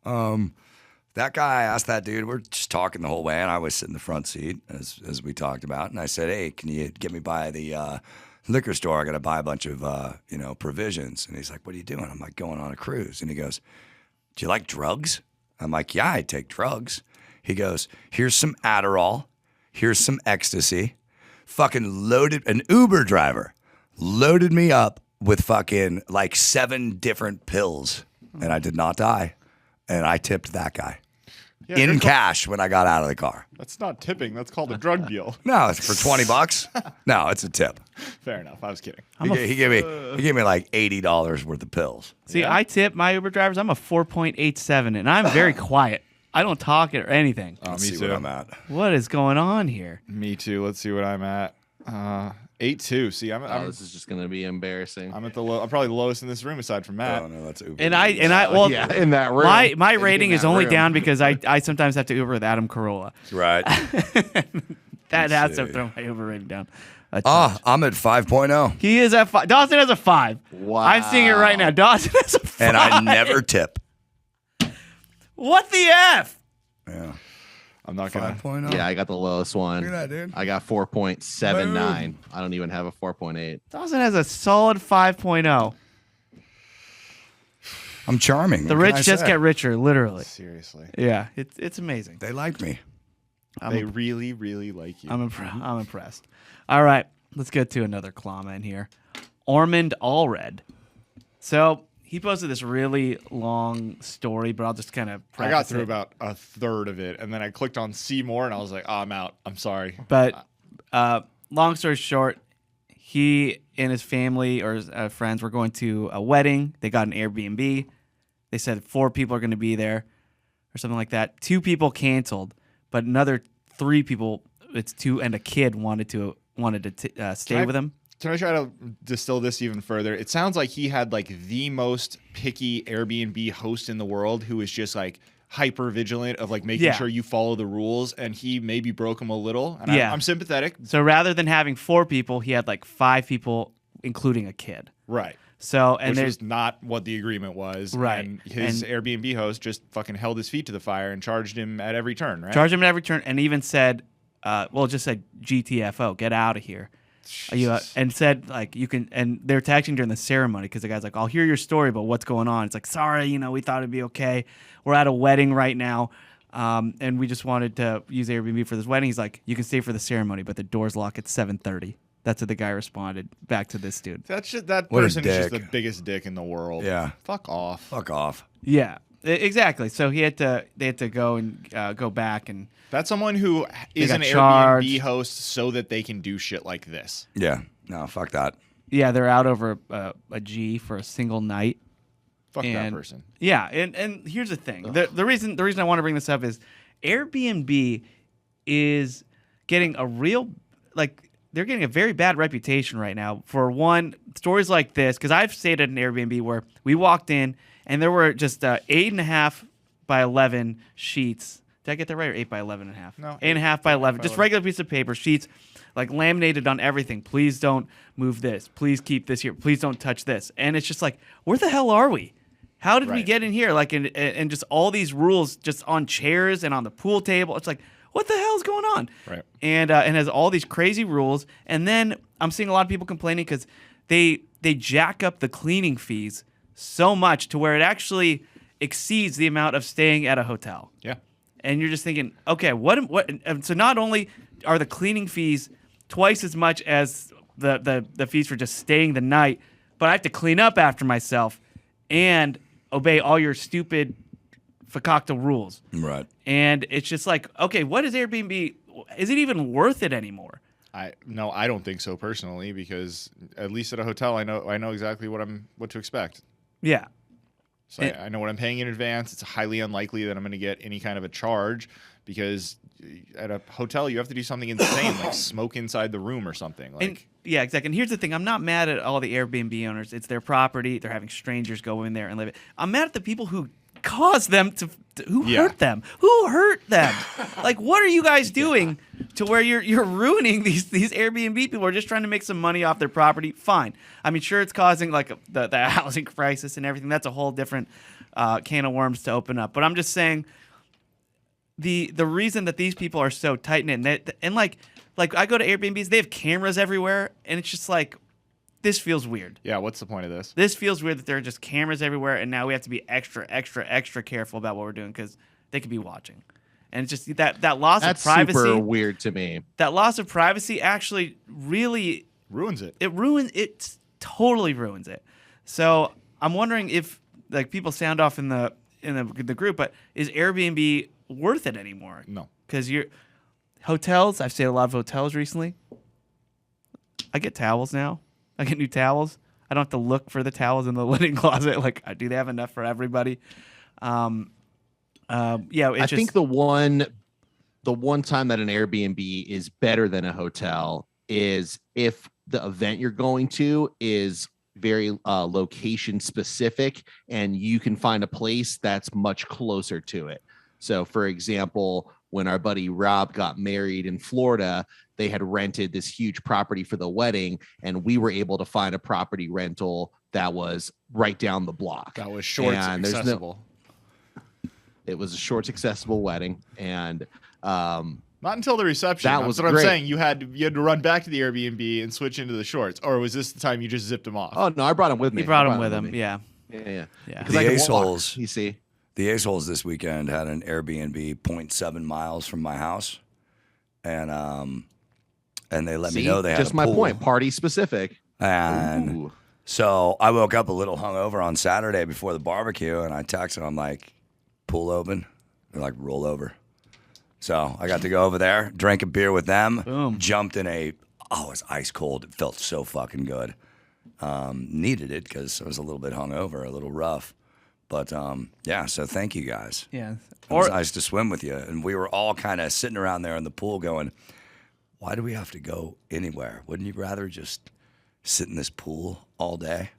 that guy asked that dude, we're just talking the whole way, and I was sitting in the front seat as we talked about, and I said, hey, can you get me by the liquor store? I got to buy a bunch of provisions. And he's like, what are you doing? I'm like, going on a cruise. And he goes, do you like drugs? I'm like, yeah, I take drugs. He goes, here's some Adderall. Here's some ecstasy. Fucking loaded, an Uber driver loaded me up with fucking like 7 different pills. And I did not die. And I tipped that guy. Yeah, in good call. cash when I got out of the car. That's not tipping. That's called a drug deal. No, it's for $20. No, it's a tip. Fair enough. I was kidding. He gave me like $80 worth of pills. See, Yeah? I tip my Uber drivers. I'm a 4.87, and I'm very quiet. I don't talk or anything. Oh, Let's me see too. what I'm at. What is going on here? Me too. Let's see what I'm at. 8-2. See, Oh, I'm this is just gonna be embarrassing. I'm at the low. I'm probably the lowest in this room aside from Matt. Oh no, that's Uber. And I well, yeah, in that room. my In rating is that only room. down because I sometimes have to Uber with Adam Carolla. right. That has to see. throw my Uber rating down. I'm at 5.0, He is at 5. Dawson has a 5. Wow. I'm seeing it right now. Dawson has a 5. and I never tip. What the F? Yeah, I'm not gonna. 5.0. Yeah, I got the lowest one. Look at that, dude. I got 4.79. I don't even have a 4.8. Dawson has a solid 5.0. I'm charming. The What can rich I just say? get richer, literally. Seriously, Yeah, it's amazing. They like me. they really, really like you. I'm impressed. All right, let's get to another clawman here. Ormond Allred. So he posted this really long story, but I'll just kind of I got through about a third of it, and then I clicked on see more, and I was like, oh, I'm out. I'm sorry. But long story short, he and his family or his friends were going to a wedding. They got an Airbnb. They said 4 people are going to be there or something like that. 2 people canceled, but another 3 people, it's 2 and a kid, wanted to stay with him. Can I try to distill this even further? It sounds like he had like the most picky Airbnb host in the world who was just like hyper vigilant of like making Yeah. sure you follow the rules, and he maybe broke them a little. And Yeah. I'm sympathetic. So rather than having 4 people, he had like 5 people, including a kid. Right. So and Which there's was not what the agreement was. Right. And his And- Airbnb host just fucking held his feet to the fire and charged him at every turn, right? charged him at every turn, and even said, just said GTFO, get out of here. And said like you can, and they're texting during the ceremony because the guy's like, I'll hear your story, but what's going on? It's like, sorry, we thought it'd be okay. We're at a wedding right now, and we just wanted to use Airbnb for this wedding. He's like, you can stay for the ceremony, but the doors lock at 7:30. That's what the guy responded back to this dude. That's just, that What a person is just the dick. biggest dick in the world. Yeah. Fuck off. Fuck off. Yeah, exactly. So they had to go and go back and. That's someone who is got an charged. Airbnb host so that they can do shit like this. Yeah. No, fuck that. Yeah, they're out over a G for a single night. Fuck that And- person. Yeah, and here's the thing. The reason I want to bring this up is Airbnb is getting they're getting a very bad reputation right now. For one, stories like this, because I've stayed at an Airbnb where we walked in and there were just 8.5 by 11 sheets. Did I get that right? Or 8 by 11 and a half? No, 8.5 by 11. Just regular piece of paper, sheets, like laminated on everything. Please don't move this. Please keep this here. Please don't touch this. And it's just like, where the hell are we? How did we Right. get in here? Like, and just all these rules just on chairs and on the pool table. It's like, what the hell is going on? Right. And has all these crazy rules. And then I'm seeing a lot of people complaining because they jack up the cleaning fees so much to where it actually exceeds the amount of staying at a hotel. Yeah. And you're just thinking, okay, what? So not only are the cleaning fees twice as much as the fees for just staying the night, but I have to clean up after myself and obey all your stupid fakakta rules. Right. And it's just like, okay, what is Airbnb? Is it even worth it anymore? I don't think so personally, because at least at a hotel I know exactly what to expect. Yeah. So I know what I'm paying in advance. It's highly unlikely that I'm going to get any kind of a charge, because at a hotel you have to do something insane like smoke inside the room or something. Like, And, yeah, exactly. And here's the thing. I'm not mad at all the Airbnb owners. It's their property. They're having strangers go in there and live it. I'm mad at the people who caused them who Yeah. hurt them. Who hurt them? Like, what are you guys doing to where you're ruining these Airbnb people who are just trying to make some money off their property? Fine. I mean, sure, it's causing like the housing crisis and everything. That's a whole different can of worms to open up. But I'm just saying the reason that these people are so tight knit and like I go to Airbnbs, they have cameras everywhere, and it's just like, this feels weird. yeah, what's the point of this? This feels weird that there are just cameras everywhere, and now we have to be extra careful about what we're doing because they could be watching. And it's just that loss That's of privacy. super weird to me. That loss of privacy actually really Ruins it. it totally ruins it. So I'm wondering if like people sound off in the group, but is Airbnb worth it anymore. No. Because hotels, I've stayed at a lot of hotels recently. I get towels now. I get new towels. I don't have to look for the towels in the linen closet. Like, do they have enough for everybody? I think the one time that an Airbnb is better than a hotel is if the event you're going to is very location specific and you can find a place that's much closer to it. So for example, when our buddy Rob got married in Florida, they had rented this huge property for the wedding, and we were able to find a property rental that was right down the block. That was short and accessible. It was a short, accessible wedding, and not until the reception. That was what great. I'm saying. You had to run back to the Airbnb and switch into the shorts, or was this the time you just zipped them off? Oh no, I brought him with me. He brought him with him. Yeah. Yeah. The assholes. You see. The assholes this weekend had an Airbnb 0.7 miles from my house, and they let me know they had just a my pool. point. Party specific. And so I woke up a little hungover on Saturday before the barbecue, and I texted them, I'm like, pool open? They're like, roll over. So I got to go over there, drank a beer with them, Boom. jumped in it was ice cold. It felt so fucking good. Needed it because I was a little bit hungover, a little rough. But so thank you guys. Yeah. It was nice to swim with you. And we were all kind of sitting around there in the pool going, why do we have to go anywhere? Wouldn't you rather just sit in this pool all day?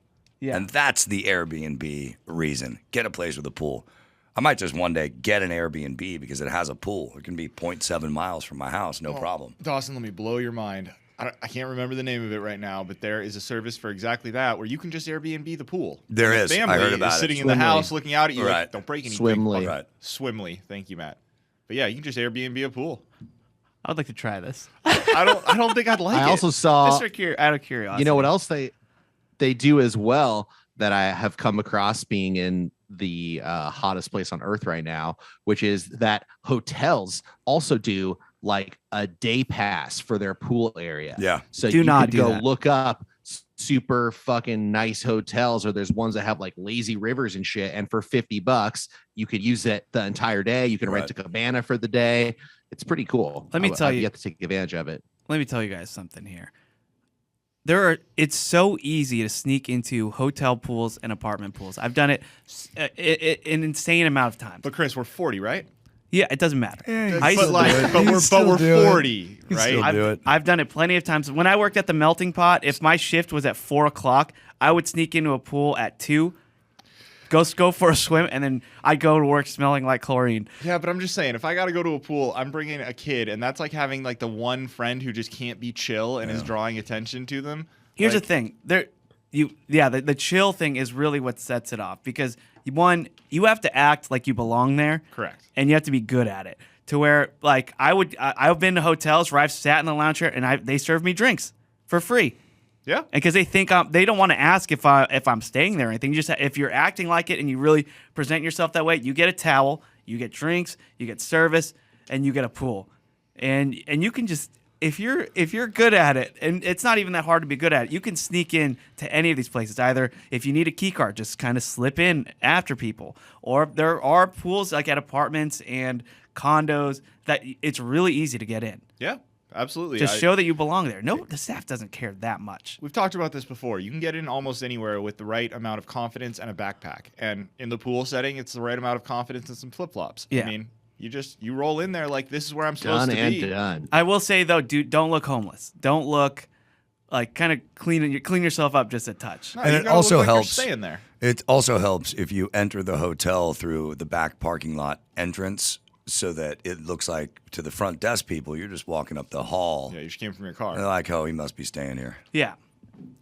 Yeah. And that's the Airbnb reason. Get a place with a pool. I might just one day get an Airbnb because it has a pool. It can be 0.7 miles from my house, no problem. Dawson, let me blow your mind. I can't remember the name of it right now, but there is a service for exactly that where you can just Airbnb the pool. There And is. the I family heard about is it. sitting in the house looking out at you Right. like, don't break anything. Swimly. Right. Swimly. Thank you, Matt. But yeah, you can just Airbnb a pool. I would like to try this. I don't think I'd like it. I also saw. Just out of curiosity. You know what else they do as well that I have come across being in the hottest place on earth right now, which is that hotels also do like a day pass for their pool area. Yeah. So Do you not could do go that. look up super fucking nice hotels, or there's ones that have like lazy rivers and shit. And for $50, you could use it the entire day. You can rent a cabana for the day. It's pretty cool. Let me tell you. You have to take advantage of it. Let me tell you guys something here. It's so easy to sneak into hotel pools and apartment pools. I've done it an insane amount of times. But Chris, we're 40, right? Yeah, it doesn't matter. But we're 40, right? I've done it plenty of times. When I worked at the Melting Pot, if my shift was at 4 o'clock, I would sneak into a pool at 2, go for a swim, and then I'd go to work smelling like chlorine. Yeah, but I'm just saying, if I got to go to a pool, I'm bringing a kid, and that's like having like the one friend who just can't be chill and is drawing attention to them. Here's the thing. The chill thing is really what sets it off because one, you have to act like you belong there. Correct. And you have to be good at it. To where like I've been to hotels where I've sat in the lounge chair and they serve me drinks for free. Yeah. And because they think they don't want to ask if I'm staying there or anything. If you're acting like it and you really present yourself that way, you get a towel, you get drinks, you get service, and you get a pool. And you can just if you're good at it, and it's not even that hard to be good at it, you can sneak in to any of these places. Either if you need a key card, just kind of slip in after people, or there are pools like at apartments and condos that it's really easy to get in. Yeah, absolutely. To show that you belong there. No, the staff doesn't care that much. We've talked about this before. You can get in almost anywhere with the right amount of confidence and a backpack. And in the pool setting, it's the right amount of confidence and some flip-flops. Yeah. I mean, you roll in there like this is where I'm supposed to be. Done. I will say though, dude, don't look homeless. Don't look like kind of clean yourself up just a touch. No, And you it gotta also look like you're helps. staying there. It also helps if you enter the hotel through the back parking lot entrance so that it looks like to the front desk people, you're just walking up the hall. Yeah, you just came from your car. They're like, oh, he must be staying here. Yeah.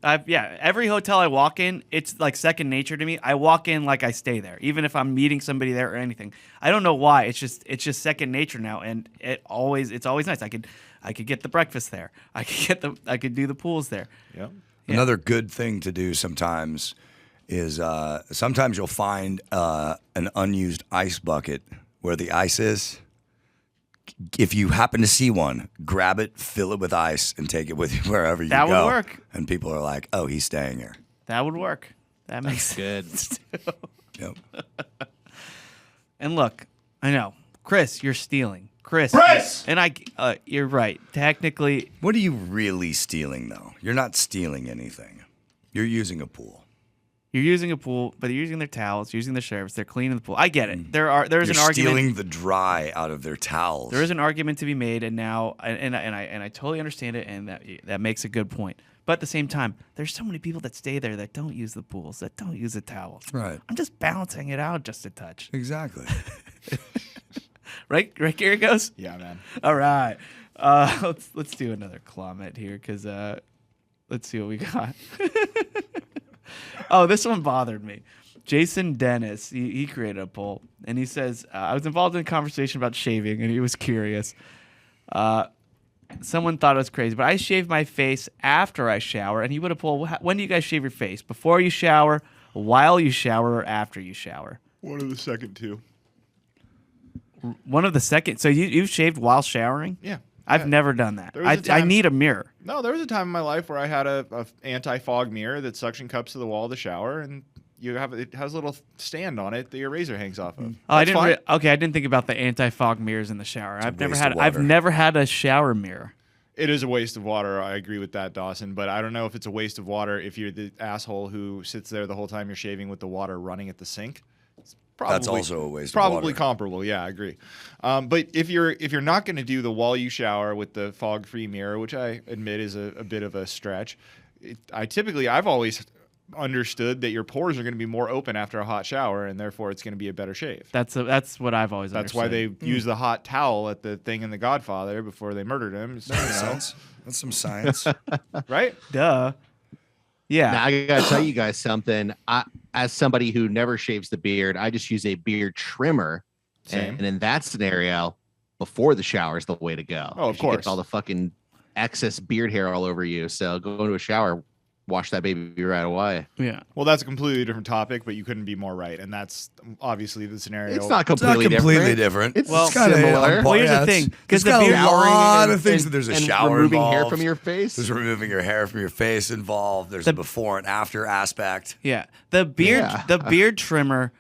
Every hotel I walk in, it's like second nature to me. I walk in like I stay there, even if I'm meeting somebody there or anything. I don't know why. It's just second nature now, and it's always nice. I could get the breakfast there. I could do the pools there. Yeah. Yeah. Another good thing to do sometimes is sometimes you'll find an unused ice bucket where the ice is. If you happen to see one, grab it, fill it with ice, and take it with you wherever you go. That would work. And people are like, oh, he's staying here. That would work. That makes Good. sense. Yep. And look, I know Chris, you're stealing. Chris, and you're right. Technically, What are you really stealing, though? You're not stealing anything. You're using a pool. you're using a pool, but you're using their towels, using the showers. They're cleaning the pool. I get it. There's You're an argument. stealing the dry out of their towels. There is an argument to be made, and now, and I totally understand it, and that makes a good point. But at the same time, there's so many people that stay there that don't use the pools, that don't use the towels. Right. I'm just balancing it out just a touch. Exactly. Right, Gary goes. Yeah, man. All right. Let's do another comment here because let's see what we got. Oh, this one bothered me. Jason Dennis, he created a poll, and he says, I was involved in a conversation about shaving, and he was curious. Someone thought it was crazy, but I shave my face after I shower, and he would have polled, when do you guys shave your face? Before you shower, while you shower, or after you shower? One of the second two. One of the second. So you've shaved while showering? Yeah. I've never done that. There was a I time- need a mirror. No, there was a time in my life where I had a anti-fog mirror that suction cups to the wall of the shower, and it has a little stand on it that your razor hangs off of. Oh, I That's didn't. fine. Okay, I didn't think about the anti-fog mirrors in the shower. I've never waste had. of I've water. never had a shower mirror. It is a waste of water. I agree with that, Dawson. But I don't know if it's a waste of water if you're the asshole who sits there the whole time you're shaving with the water running at the sink. It's probably, That's also a waste of Probably water. comparable. Yeah, I agree. But if you're not going to do the while you shower with the fog-free mirror, which I admit is a bit of a stretch, I've always understood that your pores are going to be more open after a hot shower, and therefore it's going to be a better shave. That's what I've always. That's why understood. they use the hot towel at the thing in The Godfather before they murdered him. So, That makes sense. That's some science. right? Duh. Yeah. Now I gotta tell you guys something. As somebody who never shaves the beard, I just use a beard trimmer, Same. and in that scenario, before the shower is the way to go. Oh, of 'Cause you get course. all the fucking excess beard hair all over you. So go into a shower, wash that baby right away. Yeah. Well, that's a completely different topic, but you couldn't be more right. And that's obviously the scenario. It's not It's not completely completely different. different. It's Well, kinda similar. on Well, here's the yeah, thing, it's 'cause the got beard- a lot of and- things. There's a and shower removing involved. hair from your face. There's removing your hair from your face involved. There's a before and after aspect. Yeah. The beard. Yeah. The beard trimmer.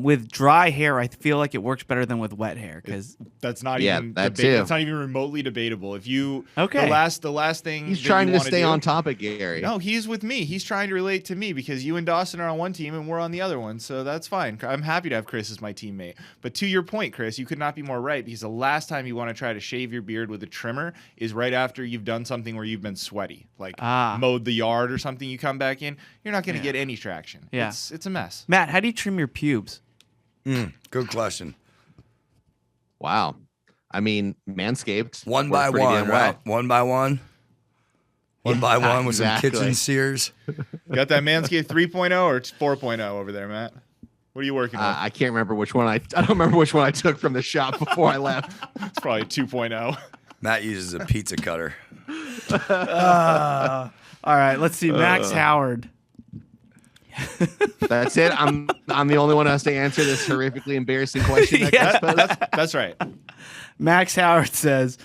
With dry hair, I feel like it works better than with wet hair because That's not Yeah, even that too. That's not even remotely debatable. If you Okay. the last thing He's that trying you to wanna stay do- on topic, Gary. No, he's with me. He's trying to relate to me because you and Dawson are on one team and we're on the other one. So that's fine. I'm happy to have Chris as my teammate. But to your point, Chris, you could not be more right because the last time you want to try to shave your beard with a trimmer is right after you've done something where you've been sweaty, like mowed the yard or something. You come back in, you're not going to get any traction. Yeah. It's a mess. Matt, how do you trim your pubes? Good question. Wow. I mean, Manscaped. One works by pretty one, damn well. right? One by one. One by one with exactly. some kitchen sears. Got that Manscaped 3.0 or 4.0 over there, Matt? What are you working on? I can't remember which one I don't remember which one I took from the shop before I left. It's probably 2.0. Matt uses a pizza cutter. All right, let's see. Max Howard. That's it. I'm the only one who has to answer this horrifically embarrassing question. Yeah. That's right. Max Howard says,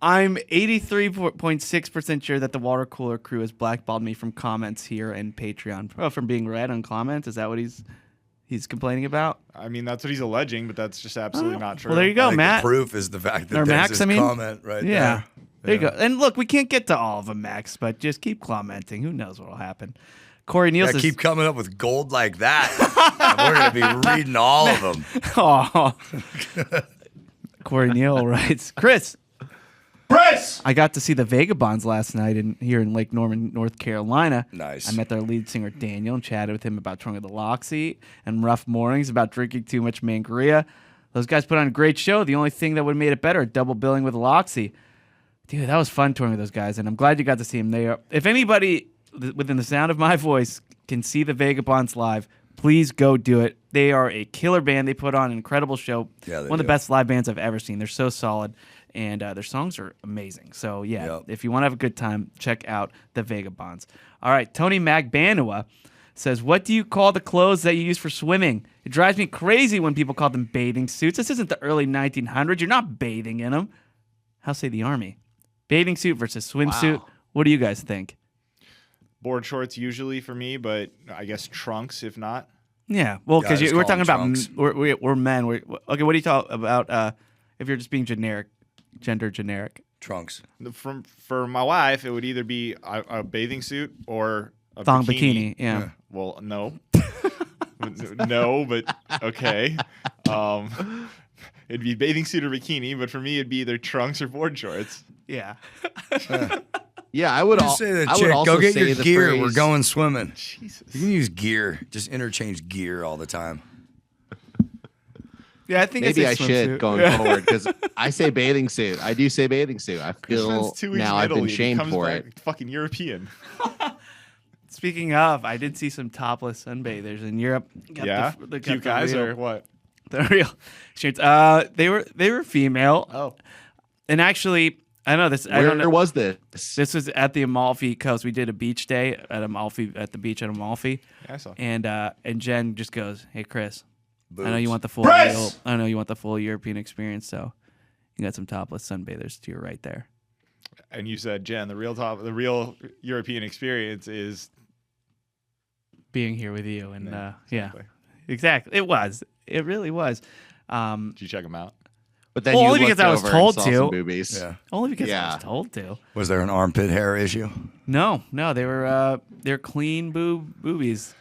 I'm 83.6% sure that the Watercooler crew has blackballed me from comments here and Patreon. Oh, from being read on comments? Is that what he's complaining about? I mean, that's what he's alleging, but that's just absolutely not true. Well, there you I go, think Matt. The proof is the fact that Or there's Max, this I mean. comment right Yeah. there. There you go. And look, we can't get to all of them, Max, but just keep commenting. Who knows what will happen? Corey Neal Yeah, says, keep coming up with gold like that. and we're going to be reading all of them. oh. Corey Neal writes, Chris, I got to see the Vagabonds last night here in Lake Norman, North Carolina. Nice. I met their lead singer Daniel and chatted with him about touring of the Loxy and rough mornings about drinking too much Mangria. Those guys put on a great show. The only thing that would have made it better, double billing with Loxy. Dude, that was fun touring with those guys, and I'm glad you got to see them. If anybody within the sound of my voice can see the Vagabonds live, please go do it. They are a killer band. They put on an incredible show. Yeah, they One of the do. best live bands I've ever seen. They're so solid, and their songs are amazing. So, yeah, Yep. if you want to have a good time, check out the Vagabonds. All right, Tony Magbanua says, what do you call the clothes that you use for swimming? It drives me crazy when people call them bathing suits. This isn't the early 1900s. You're not bathing in them. How say the Army? Bathing suit versus swimsuit. Wow. What do you guys think? Board shorts usually for me, but I guess trunks if not. Yeah, well, because just we're call talking them about trunks. we're men. Okay, what do you talk about? If you're just being generic, gender generic. Trunks. For my wife, it would either be a bathing suit or a Thong bikini. Yeah. Well, no. No, but okay. It'd be bathing suit or bikini, but for me, it'd be either trunks or board shorts. Yeah. Yeah, I would. Just say to the I would chick, also go get say your the gear. phrase- We're going swimming. Jesus. You can use gear. Just interchange gear all the time. Yeah, I think Maybe I say should swimsuit. going forward because I say bathing suit. I do say bathing suit. I Chris feel spends 2 weeks now in I've Italy been and he shamed comes for back it. fucking European. Speaking of, I did see some topless sunbathers in Europe. Got Yeah, got cute guys real, or what? the real shirts. They were female, Oh, and actually, I know this. I don't know. Where was this? This was at the Amalfi Coast. We did a beach day at the beach at Amalfi, yeah, I saw. and Jen just goes, "Hey Chris, I know Boobs. you want the full. I know you want the full European experience, so you got some topless sunbathers to your right there." And you said, Jen, the real European experience is Being here with you, and Yeah, yeah, exactly. exactly. It really was. Did you check them out? But then Well, you only because looked I was over and told saw to. some boobies. Yeah. Only because I Yeah. was told to. Was there an armpit hair issue? No, they're clean boobies.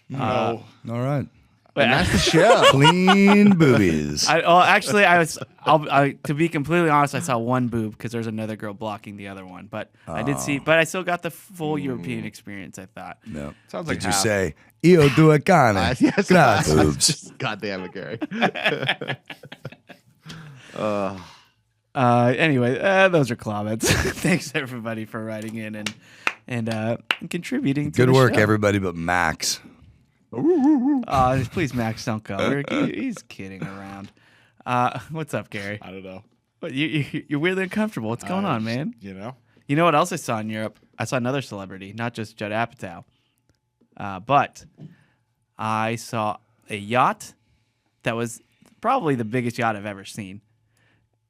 No. All right. But And that's the show. Clean boobies. actually, to be completely honest, I saw one boob because there's another girl blocking the other one. But I did see, but I still got the full European experience. I thought. No. Sounds like Did you half. say, io due cane? Yes. Grazie. Boobs. God damn it, Gary. Anyway, those are comments. Thanks everybody for writing in and contributing. To Good the work, show. everybody but Max. Please, Max, don't go. He's kidding around. What's up, Gary? I don't know. What, you're weirdly uncomfortable. What's going on, man? You know? You know what else I saw in Europe? I saw another celebrity, not just Judd Apatow, but I saw a yacht that was probably the biggest yacht I've ever seen.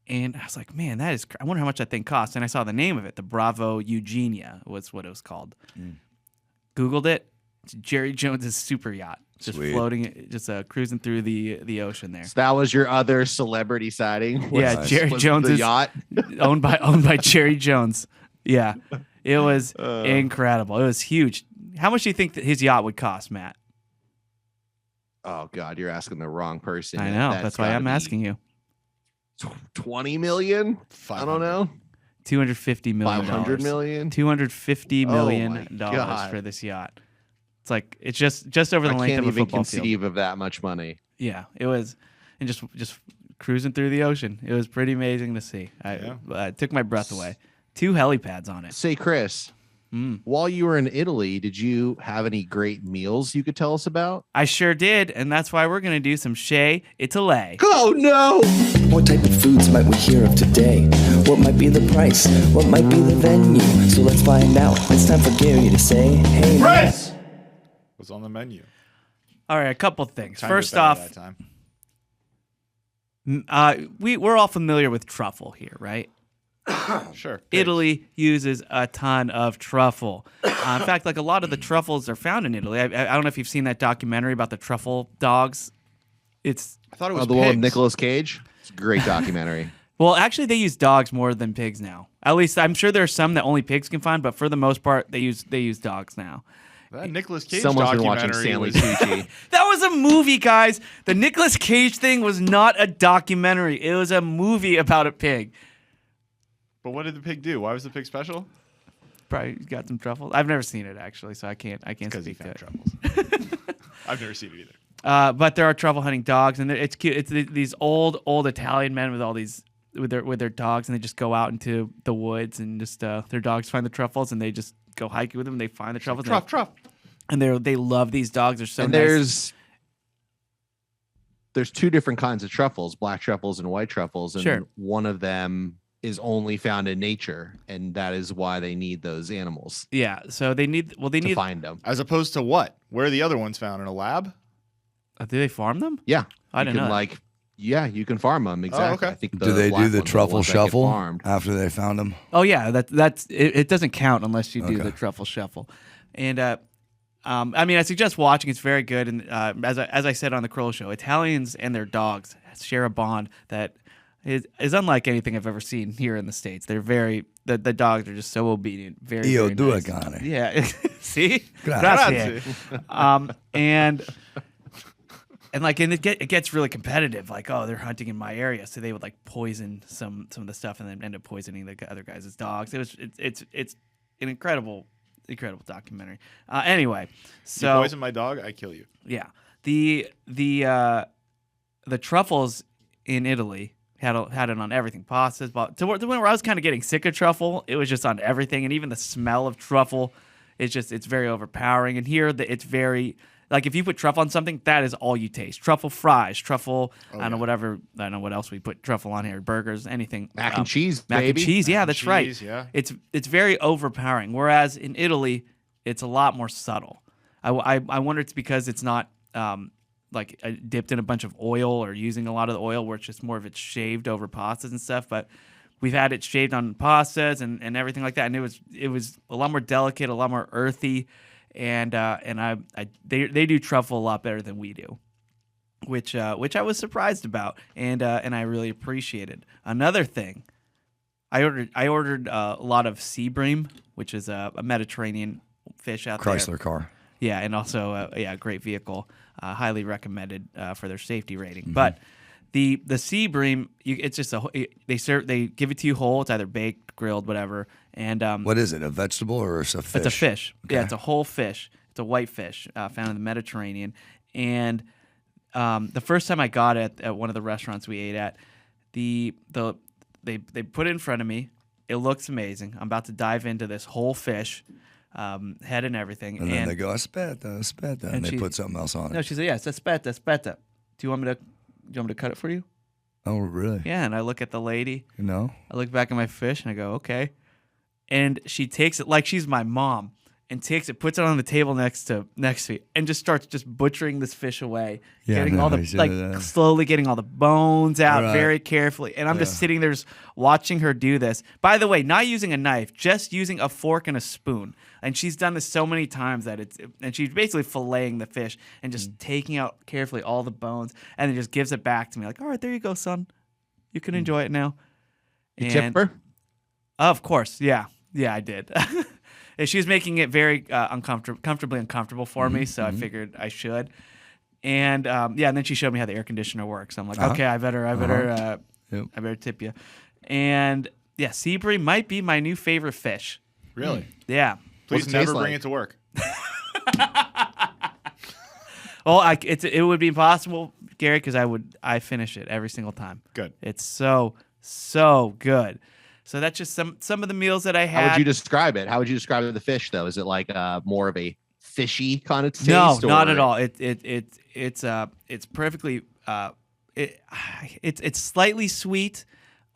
And I was like, man, I wonder how much that thing costs. And I saw the name of it, the Bravo Eugenia was what it was called. Googled it. It's Jerry Jones's super yacht, just Sweet. floating, just cruising through the ocean there. So that was your other celebrity sighting. Yeah, Nice. Jerry Was Jones's the yacht. owned by Jerry Jones. Yeah, it was incredible. It was huge. How much do you think that his yacht would cost, Matt? Oh God, you're asking the wrong person. I know. That's why I'm asking you. 20 million? I don't know. $250 million. 500 million? $250 million Oh my God. for this yacht. It's just over the I length can't of a even football field. conceive of that much money. Yeah, it was, and just cruising through the ocean. It was pretty amazing to see. I took my breath away. 2 helipads on it. Say, Chris, while you were in Italy, did you have any great meals you could tell us about? I sure did, and that's why we're gonna do some Chez Italy. Oh no! What type of foods might we hear of today? What might be the price? What might be the venue? So let's find out. It's time for Gary to say, hey, Chris was on the menu. All right, a couple things. Timed it First better off, that time. we're all familiar with truffle here, right? Sure. Italy uses a ton of truffle. In fact, like a lot of the truffles are found in Italy. I don't know if you've seen that documentary about the truffle dogs. It's I thought it was The one with pigs. Nicolas Cage? It's a great documentary. well, actually, they use dogs more than pigs now. At least I'm sure there are some that only pigs can find, but for the most part, they use dogs now. That Nicolas Cage Someone's been watching documentary Stanley was- Tucci. That was a movie, guys. The Nicolas Cage thing was not a documentary. It was a movie about a pig. But what did the pig do? Why was the pig special? Probably got some truffles. I've never seen it actually, so I can't Because he speak to found it. truffles. I've never seen it either. But there are truffle hunting dogs, and it's cute. It's these old Italian men with all these with their dogs, and they just go out into the woods and just their dogs find the truffles, and they just go hiking with them. And they find the truffles, Truff. and they love these dogs. They're so And nice. there's 2 different kinds of truffles, black truffles and white truffles, and Sure. one of them is only found in nature, and that is why they need those animals Yeah, so they need to find them. As opposed to what? Where are the other ones found? In a lab? do they farm them? Yeah, I you didn't can, know that. you can farm them exactly. okay. I think Do they black do the ones are truffle ones that get shuffle farmed. after they found them? Oh yeah, it doesn't count unless you do Okay. the truffle shuffle. And I mean, I suggest watching. It's very good. And as I said on the Corolla show, Italians and their dogs share a bond that is unlike anything I've ever seen here in the States. They're the dogs are just so obedient. Very, Io very due nice. cane. Yeah. See? Grazie. And it gets really competitive. Like, oh, they're hunting in my area, so they would like poison some of the stuff and then end up poisoning the other guys' dogs. It's an incredible documentary. Anyway, so You poison my dog, I kill you. yeah, the truffles in Italy had it on everything, pastas, but to the point where I was kind of getting sick of truffle. It was just on everything, and even the smell of truffle, it's very overpowering. And here, it's very like if you put truffle on something, that is all you taste. Truffle fries, truffle. I don't know what else we put truffle on here. Burgers, anything. Mac and cheese, Mac baby. and cheese. Yeah, and that's cheese, right. yeah. It's very overpowering. Whereas in Italy, it's a lot more subtle. I wonder it's because it's not dipped in a bunch of oil or using a lot of the oil, where it's just more of it's shaved over pastas and stuff. But we've had it shaved on pastas and everything like that, and it was a lot more delicate, a lot more earthy, and they do truffle a lot better than we do, which I was surprised about, and I really appreciated. Another thing, I ordered a lot of sea bream, which is a Mediterranean fish out there. Chrysler car. Yeah, and also a great vehicle, highly recommended for their safety rating. But the sea bream, it's just they give it to you whole. It's either baked, grilled, whatever. And What is it? A vegetable or it's a fish? it's a fish. Okay. Yeah, it's a whole fish. It's a white fish found in the Mediterranean. And the first time I got it at one of the restaurants we ate at, they put it in front of me. It looks amazing. I'm about to dive into this whole fish. Head and everything, And then they go, aspetta, and they put something else on it. No, she said, yes, aspetta. Do you want me to cut it for you? Oh, really? Yeah, and I look at the lady. You know? I look back at my fish and I go, okay. And she takes it like she's my mom and takes it, puts it on the table next to me, and just starts just butchering this fish away, Yeah, getting no, all the he said that. slowly getting all the bones out Right. very carefully. And I'm just sitting there just watching her do this. By the way, not using a knife, just using a fork and a spoon. And she's done this so many times and she's basically filleting the fish and just taking out carefully all the bones, and then just gives it back to me like, all right, there you go, son. You can enjoy it now. You tip her? Of course, yeah, I did. And she was making it very comfortably uncomfortable for me, so I figured I should. And and then she showed me how the air conditioner works. I'm like, okay, I better tip you. And yeah, sea bream might be my new favorite fish. Really? Yeah. Please What's it never taste bring like? it to work. Well, it would be impossible, Gary, because I finish it every single time. Good. It's so good. So that's just some of the meals that I had. How would you describe it? How would you describe the fish, though? Is it like more of a fishy kind of taste? No, not or- at all. It's perfectly. It's slightly sweet.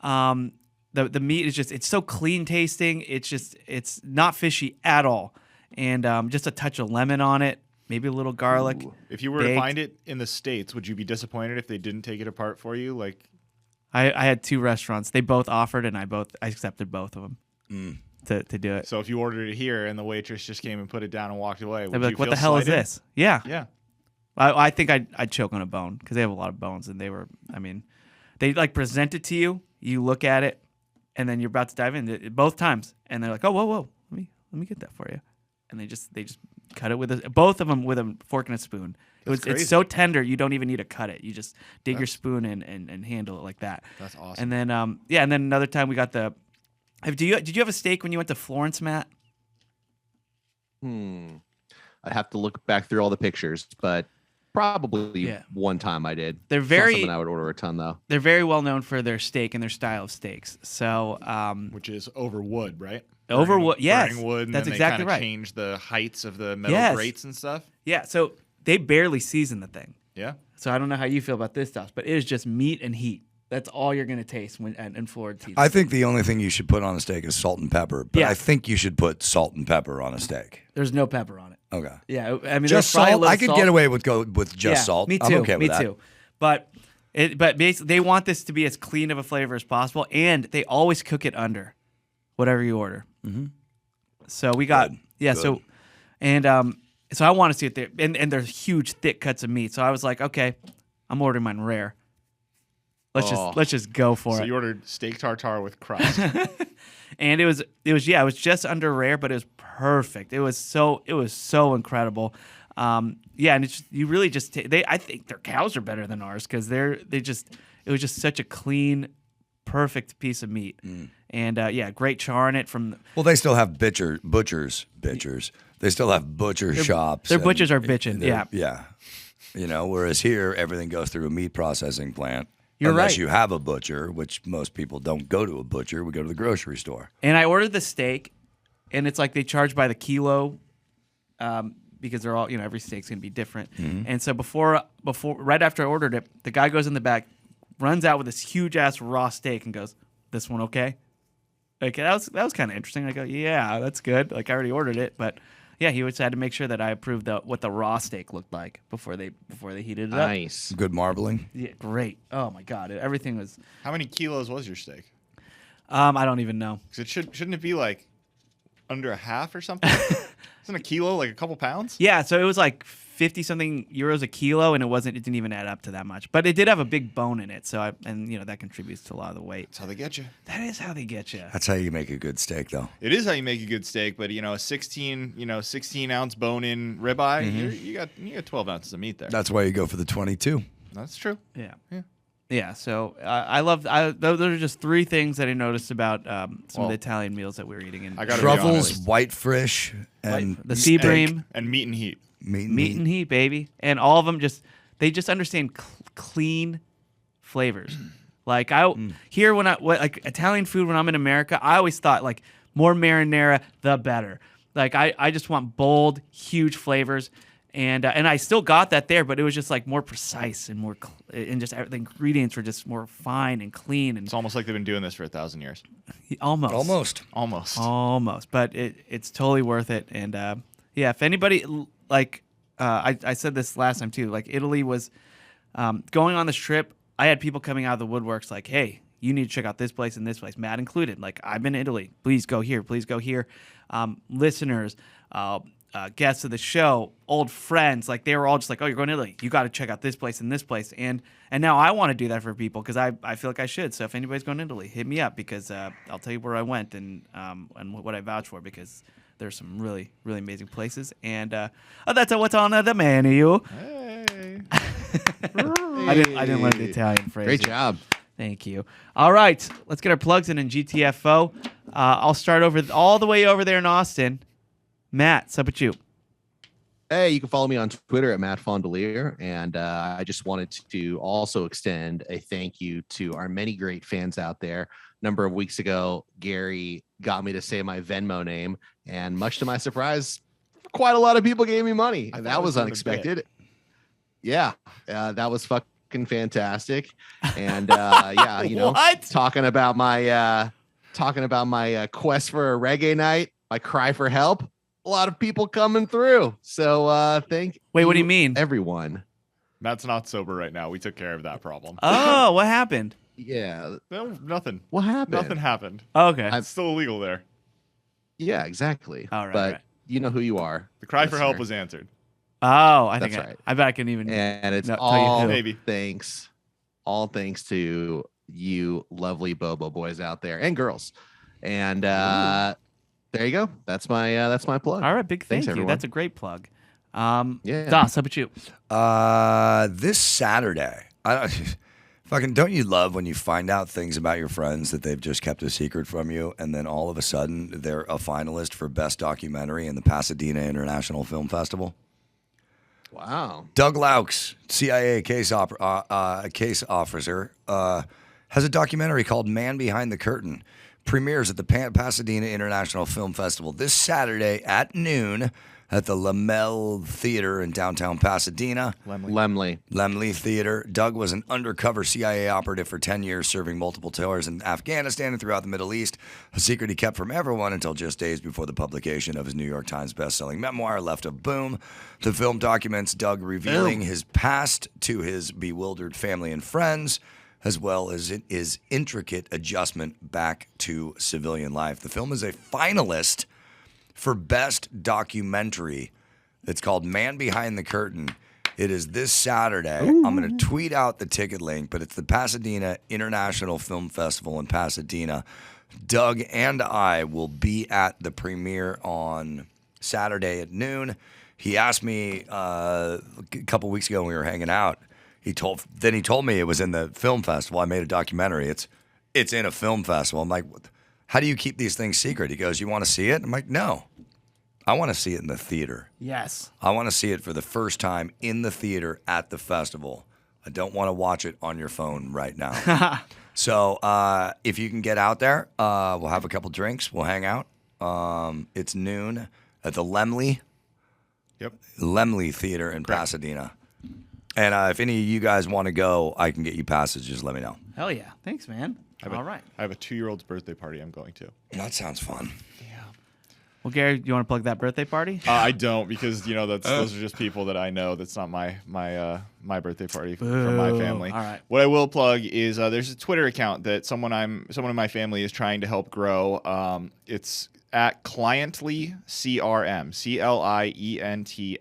The meat is it's so clean tasting. It's not fishy at all, and just a touch of lemon on it, maybe a little garlic. Ooh. If you were to baked. find it in the States, would you be disappointed if they didn't take it apart for you? Like, I had two restaurants. They both offered, and I accepted both of them to do it. so if you ordered it here and the waitress just came and put it down and walked away, I'd would be you like, "What feel the hell is slighted? this?" Yeah, Yeah. I think I'd choke on a bone because they have a lot of bones, and they like present it to you. You look at it, and then you're about to dive in both times, and they're like, "Oh, whoa, let me get that for you," and they just cut it with both of them with a fork and a spoon. That's crazy. It's so tender you don't even need to cut it. You just dig your spoon in and handle it like that. That's awesome. And then and then another time we got did you have a steak when you went to Florence, Matt? I'd have to look back through all the pictures, but probably Yeah. one time I did. They're It's not very- something I would order a ton though. They're very well known for their steak and their style of steaks. So Which is over wood, right? Over wood, yes, Burning wood, and that's then exactly they kinda right. change the heights of the metal Yes. grates and stuff. yeah, so they barely season the thing. Yeah. So I don't know how you feel about this stuff, but it is just meat and heat. That's all you're going to taste in Florida season. I think the only thing you should put on a steak is salt and pepper. But Yeah. I think you should put salt and pepper on a steak. There's no pepper on it. Okay. Yeah, I mean, Just there's probably a salt. little I could salt. get away with just Yeah, salt. Me too. I'm okay with me that. too. But basically, they want this to be as clean of a flavor as possible, and they always cook it under whatever you order. Mm-hmm. So we got Good. yeah. Good. So So I want to see it there, and there's huge, thick cuts of meat. So I was like, okay, I'm ordering mine rare. Let's just go for it. So you ordered steak tartare with crust. And it was just under rare, but it was perfect. It was so incredible. And it's you really just I think their cows are better than ours because it was just such a clean, perfect piece of meat. And great char in it from. Well, they still have butchers. They still have butcher shops. Their butchers are bitching. Yeah. Whereas here everything goes through a meat processing plant. You're Unless right. you have a butcher, which most people don't go to a butcher. We go to the grocery store. And I ordered the steak, and it's like they charge by the kilo, because they're all every steak's gonna be different. And so before right after I ordered it, the guy goes in the back, runs out with this huge ass raw steak, and goes, "This one okay?" Like that was kind of interesting. I go, "Yeah, that's good." Like I already ordered it, but yeah, he had to make sure that I approved what the raw steak looked like before they heated it up. Nice. Good marbling. Yeah, great. Oh my god, everything was. How many kilos was your steak? I don't even know. Because shouldn't it be like under a half or something? Isn't a kilo like a couple pounds? Yeah, so it was like 50 something euros a kilo, and it didn't even add up to that much. But it did have a big bone in it, so that contributes to a lot of the weight. That's how they get you. That is how they get you. That's how you make a good steak, though. It is how you make a good steak, but a 16 ounce bone in ribeye, you got 12 ounces of meat there. That's why you go for the 22. That's true. Yeah. So those are just three things that I noticed about some of the Italian meals that we were eating. In I gotta be Truffles, honest. whitefish, and the sea bream, And meat and heat. meat and heat, baby, and all of them they just understand clean flavors. Like here like Italian food when I'm in America, I always thought like more marinara the better. Like I just want bold, huge flavors. And I still got that there, but it was just like more precise and more, and just the ingredients were just more fine and clean. And It's almost like they've been doing this for 1,000 years. almost. But it's totally worth it. And if anybody like, I said this last time too. Like Italy was going on this trip. I had people coming out of the woodworks like, "Hey, you need to check out this place and this place." Matt included. Like, I've been to Italy. Please go here. Please go here. Listeners. Guests of the show, old friends, like they were all just like, "Oh, you're going to Italy. You got to check out this place and this place." And now I want to do that for people because I feel like I should. So if anybody's going to Italy, hit me up because I'll tell you where I went and what I vouch for because there's some really, really amazing places. And that's what's on the menu. Hey. I didn't learn the Italian phrase. Great job. Thank you. All right, let's get our plugs in GTFO. I'll start all the way over there in Austin. Matt, what's up with you? Hey, you can follow me on Twitter at Matt Fondelier. And I just wanted to also extend a thank you to our many great fans out there. A number of weeks ago, Gary got me to say my Venmo name. And much to my surprise, quite a lot of people gave me money. And that was unexpected. Yeah, that was fucking fantastic. And What? talking about my quest for a reggae night, my cry for help. A lot of people coming through. So Wait, what do you mean? Everyone. Matt's not sober right now. We took care of that problem. Oh, what happened? Yeah. No, nothing. What happened? Nothing happened. Okay. It's still illegal there. Yeah, exactly. All right, but right. you know who you are. The cry for help listener. was answered. Oh, I think That's right. I bet I can even. And it's tell you all who. Maybe. thanks to you lovely Bobo boys out there and girls. And there you go. That's my plug. All right, big Thanks, thank you. everyone. That's a great plug. Yeah. Das, how about you? This Saturday, don't you love when you find out things about your friends that they've just kept a secret from you, and then all of a sudden they're a finalist for Best Documentary in the Pasadena International Film Festival? Wow. Doug Laux, CIA case officer, has a documentary called Man Behind the Curtain. Premieres at the Pasadena International Film Festival this Saturday at noon at the Lamel Theater in downtown Pasadena. Lemley Theater. Doug was an undercover CIA operative for 10 years, serving multiple tours in Afghanistan and throughout the Middle East, a secret he kept from everyone until just days before the publication of his New York Times bestselling memoir, Left of Boom. The film documents Doug revealing his past to his bewildered family and friends, as well as his intricate adjustment back to civilian life. The film is a finalist for Best Documentary It's called Man Behind the Curtain. It is this Saturday. I'm going to tweet out the ticket link, but it's the Pasadena International Film Festival in Pasadena. Doug and I will be at the premiere on Saturday at noon. He asked me a couple weeks ago when we were hanging out. He told me it was in the film festival. I made a documentary. It's in a film festival. I'm like, how do you keep these things secret? He goes, you want to see it? I'm like, no. I want to see it in the theater. Yes. I want to see it for the first time in the theater at the festival. I don't want to watch it on your phone right now. So if you can get out there, we'll have a couple drinks. We'll hang out. It's noon at the Lemley Theater in Pasadena. And if any of you guys want to go, I can get you passes. Just let me know. Hell yeah. Thanks, man. All right. I have a 2-year-old's birthday party I'm going to. That sounds fun. Well, Gary, you want to plug that birthday party? I don't, because those are just people that I know. That's not my birthday party from my family. All right. What I will plug is there's a Twitter account that someone in my family is trying to help grow. It's at Cliently CRM, CLIENTLY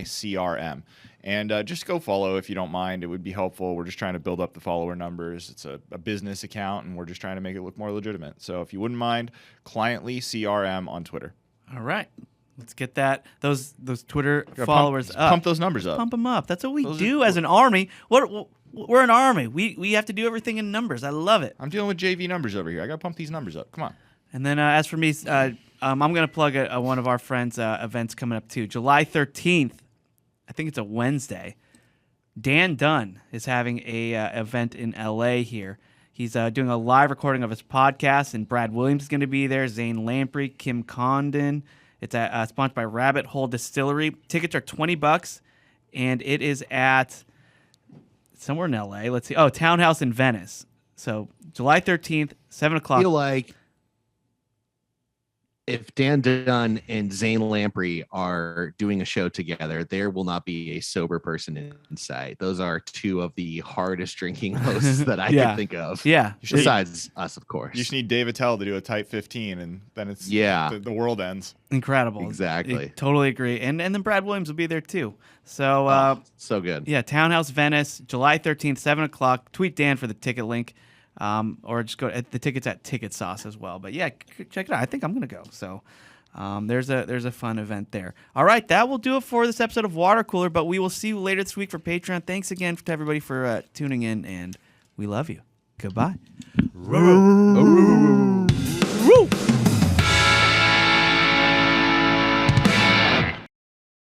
CRM. And just go follow if you don't mind. It would be helpful. We're just trying to build up the follower numbers. It's a business account, and we're just trying to make it look more legitimate. So if you wouldn't mind, Cliently CRM on Twitter. All right. Let's get those Twitter followers up. Pump those numbers up. Pump them up. That's what we do as an army. We're an army. We have to do everything in numbers. I love it. I'm dealing with JV numbers over here. I got to pump these numbers up. Come on. And then as for me, I'm going to plug one of our friends' events coming up too. July 13th. I think it's a Wednesday. Dan Dunn is having a event in LA here. He's doing a live recording of his podcast, and Brad Williams is going to be there. Zane Lamprey, Kim Condon. It's sponsored by Rabbit Hole Distillery. Tickets are $20, and it is at somewhere in LA. Let's see. Oh, Townhouse in Venice. So July 13th, 7 o'clock. I feel like if Dan Dunn and Zane Lamprey are doing a show together, there will not be a sober person in sight. Those are two of the hardest drinking hosts that I can think of. Yeah. Besides us, of course. You just need Dave Attell to do a tight 15, and then it's the world ends. Incredible. Exactly. I totally agree. And then Brad Williams will be there too. So so good. Yeah, Townhouse Venice, July 13th, 7 o'clock. Tweet Dan for the ticket link. Or just go the tickets at Ticket Sauce as well. But yeah, check it out. I think I'm gonna go. So there's a fun event there. All right, that will do it for this episode of Watercooler. But we will see you later this week for Patreon. Thanks again to everybody for tuning in, and we love you. Goodbye.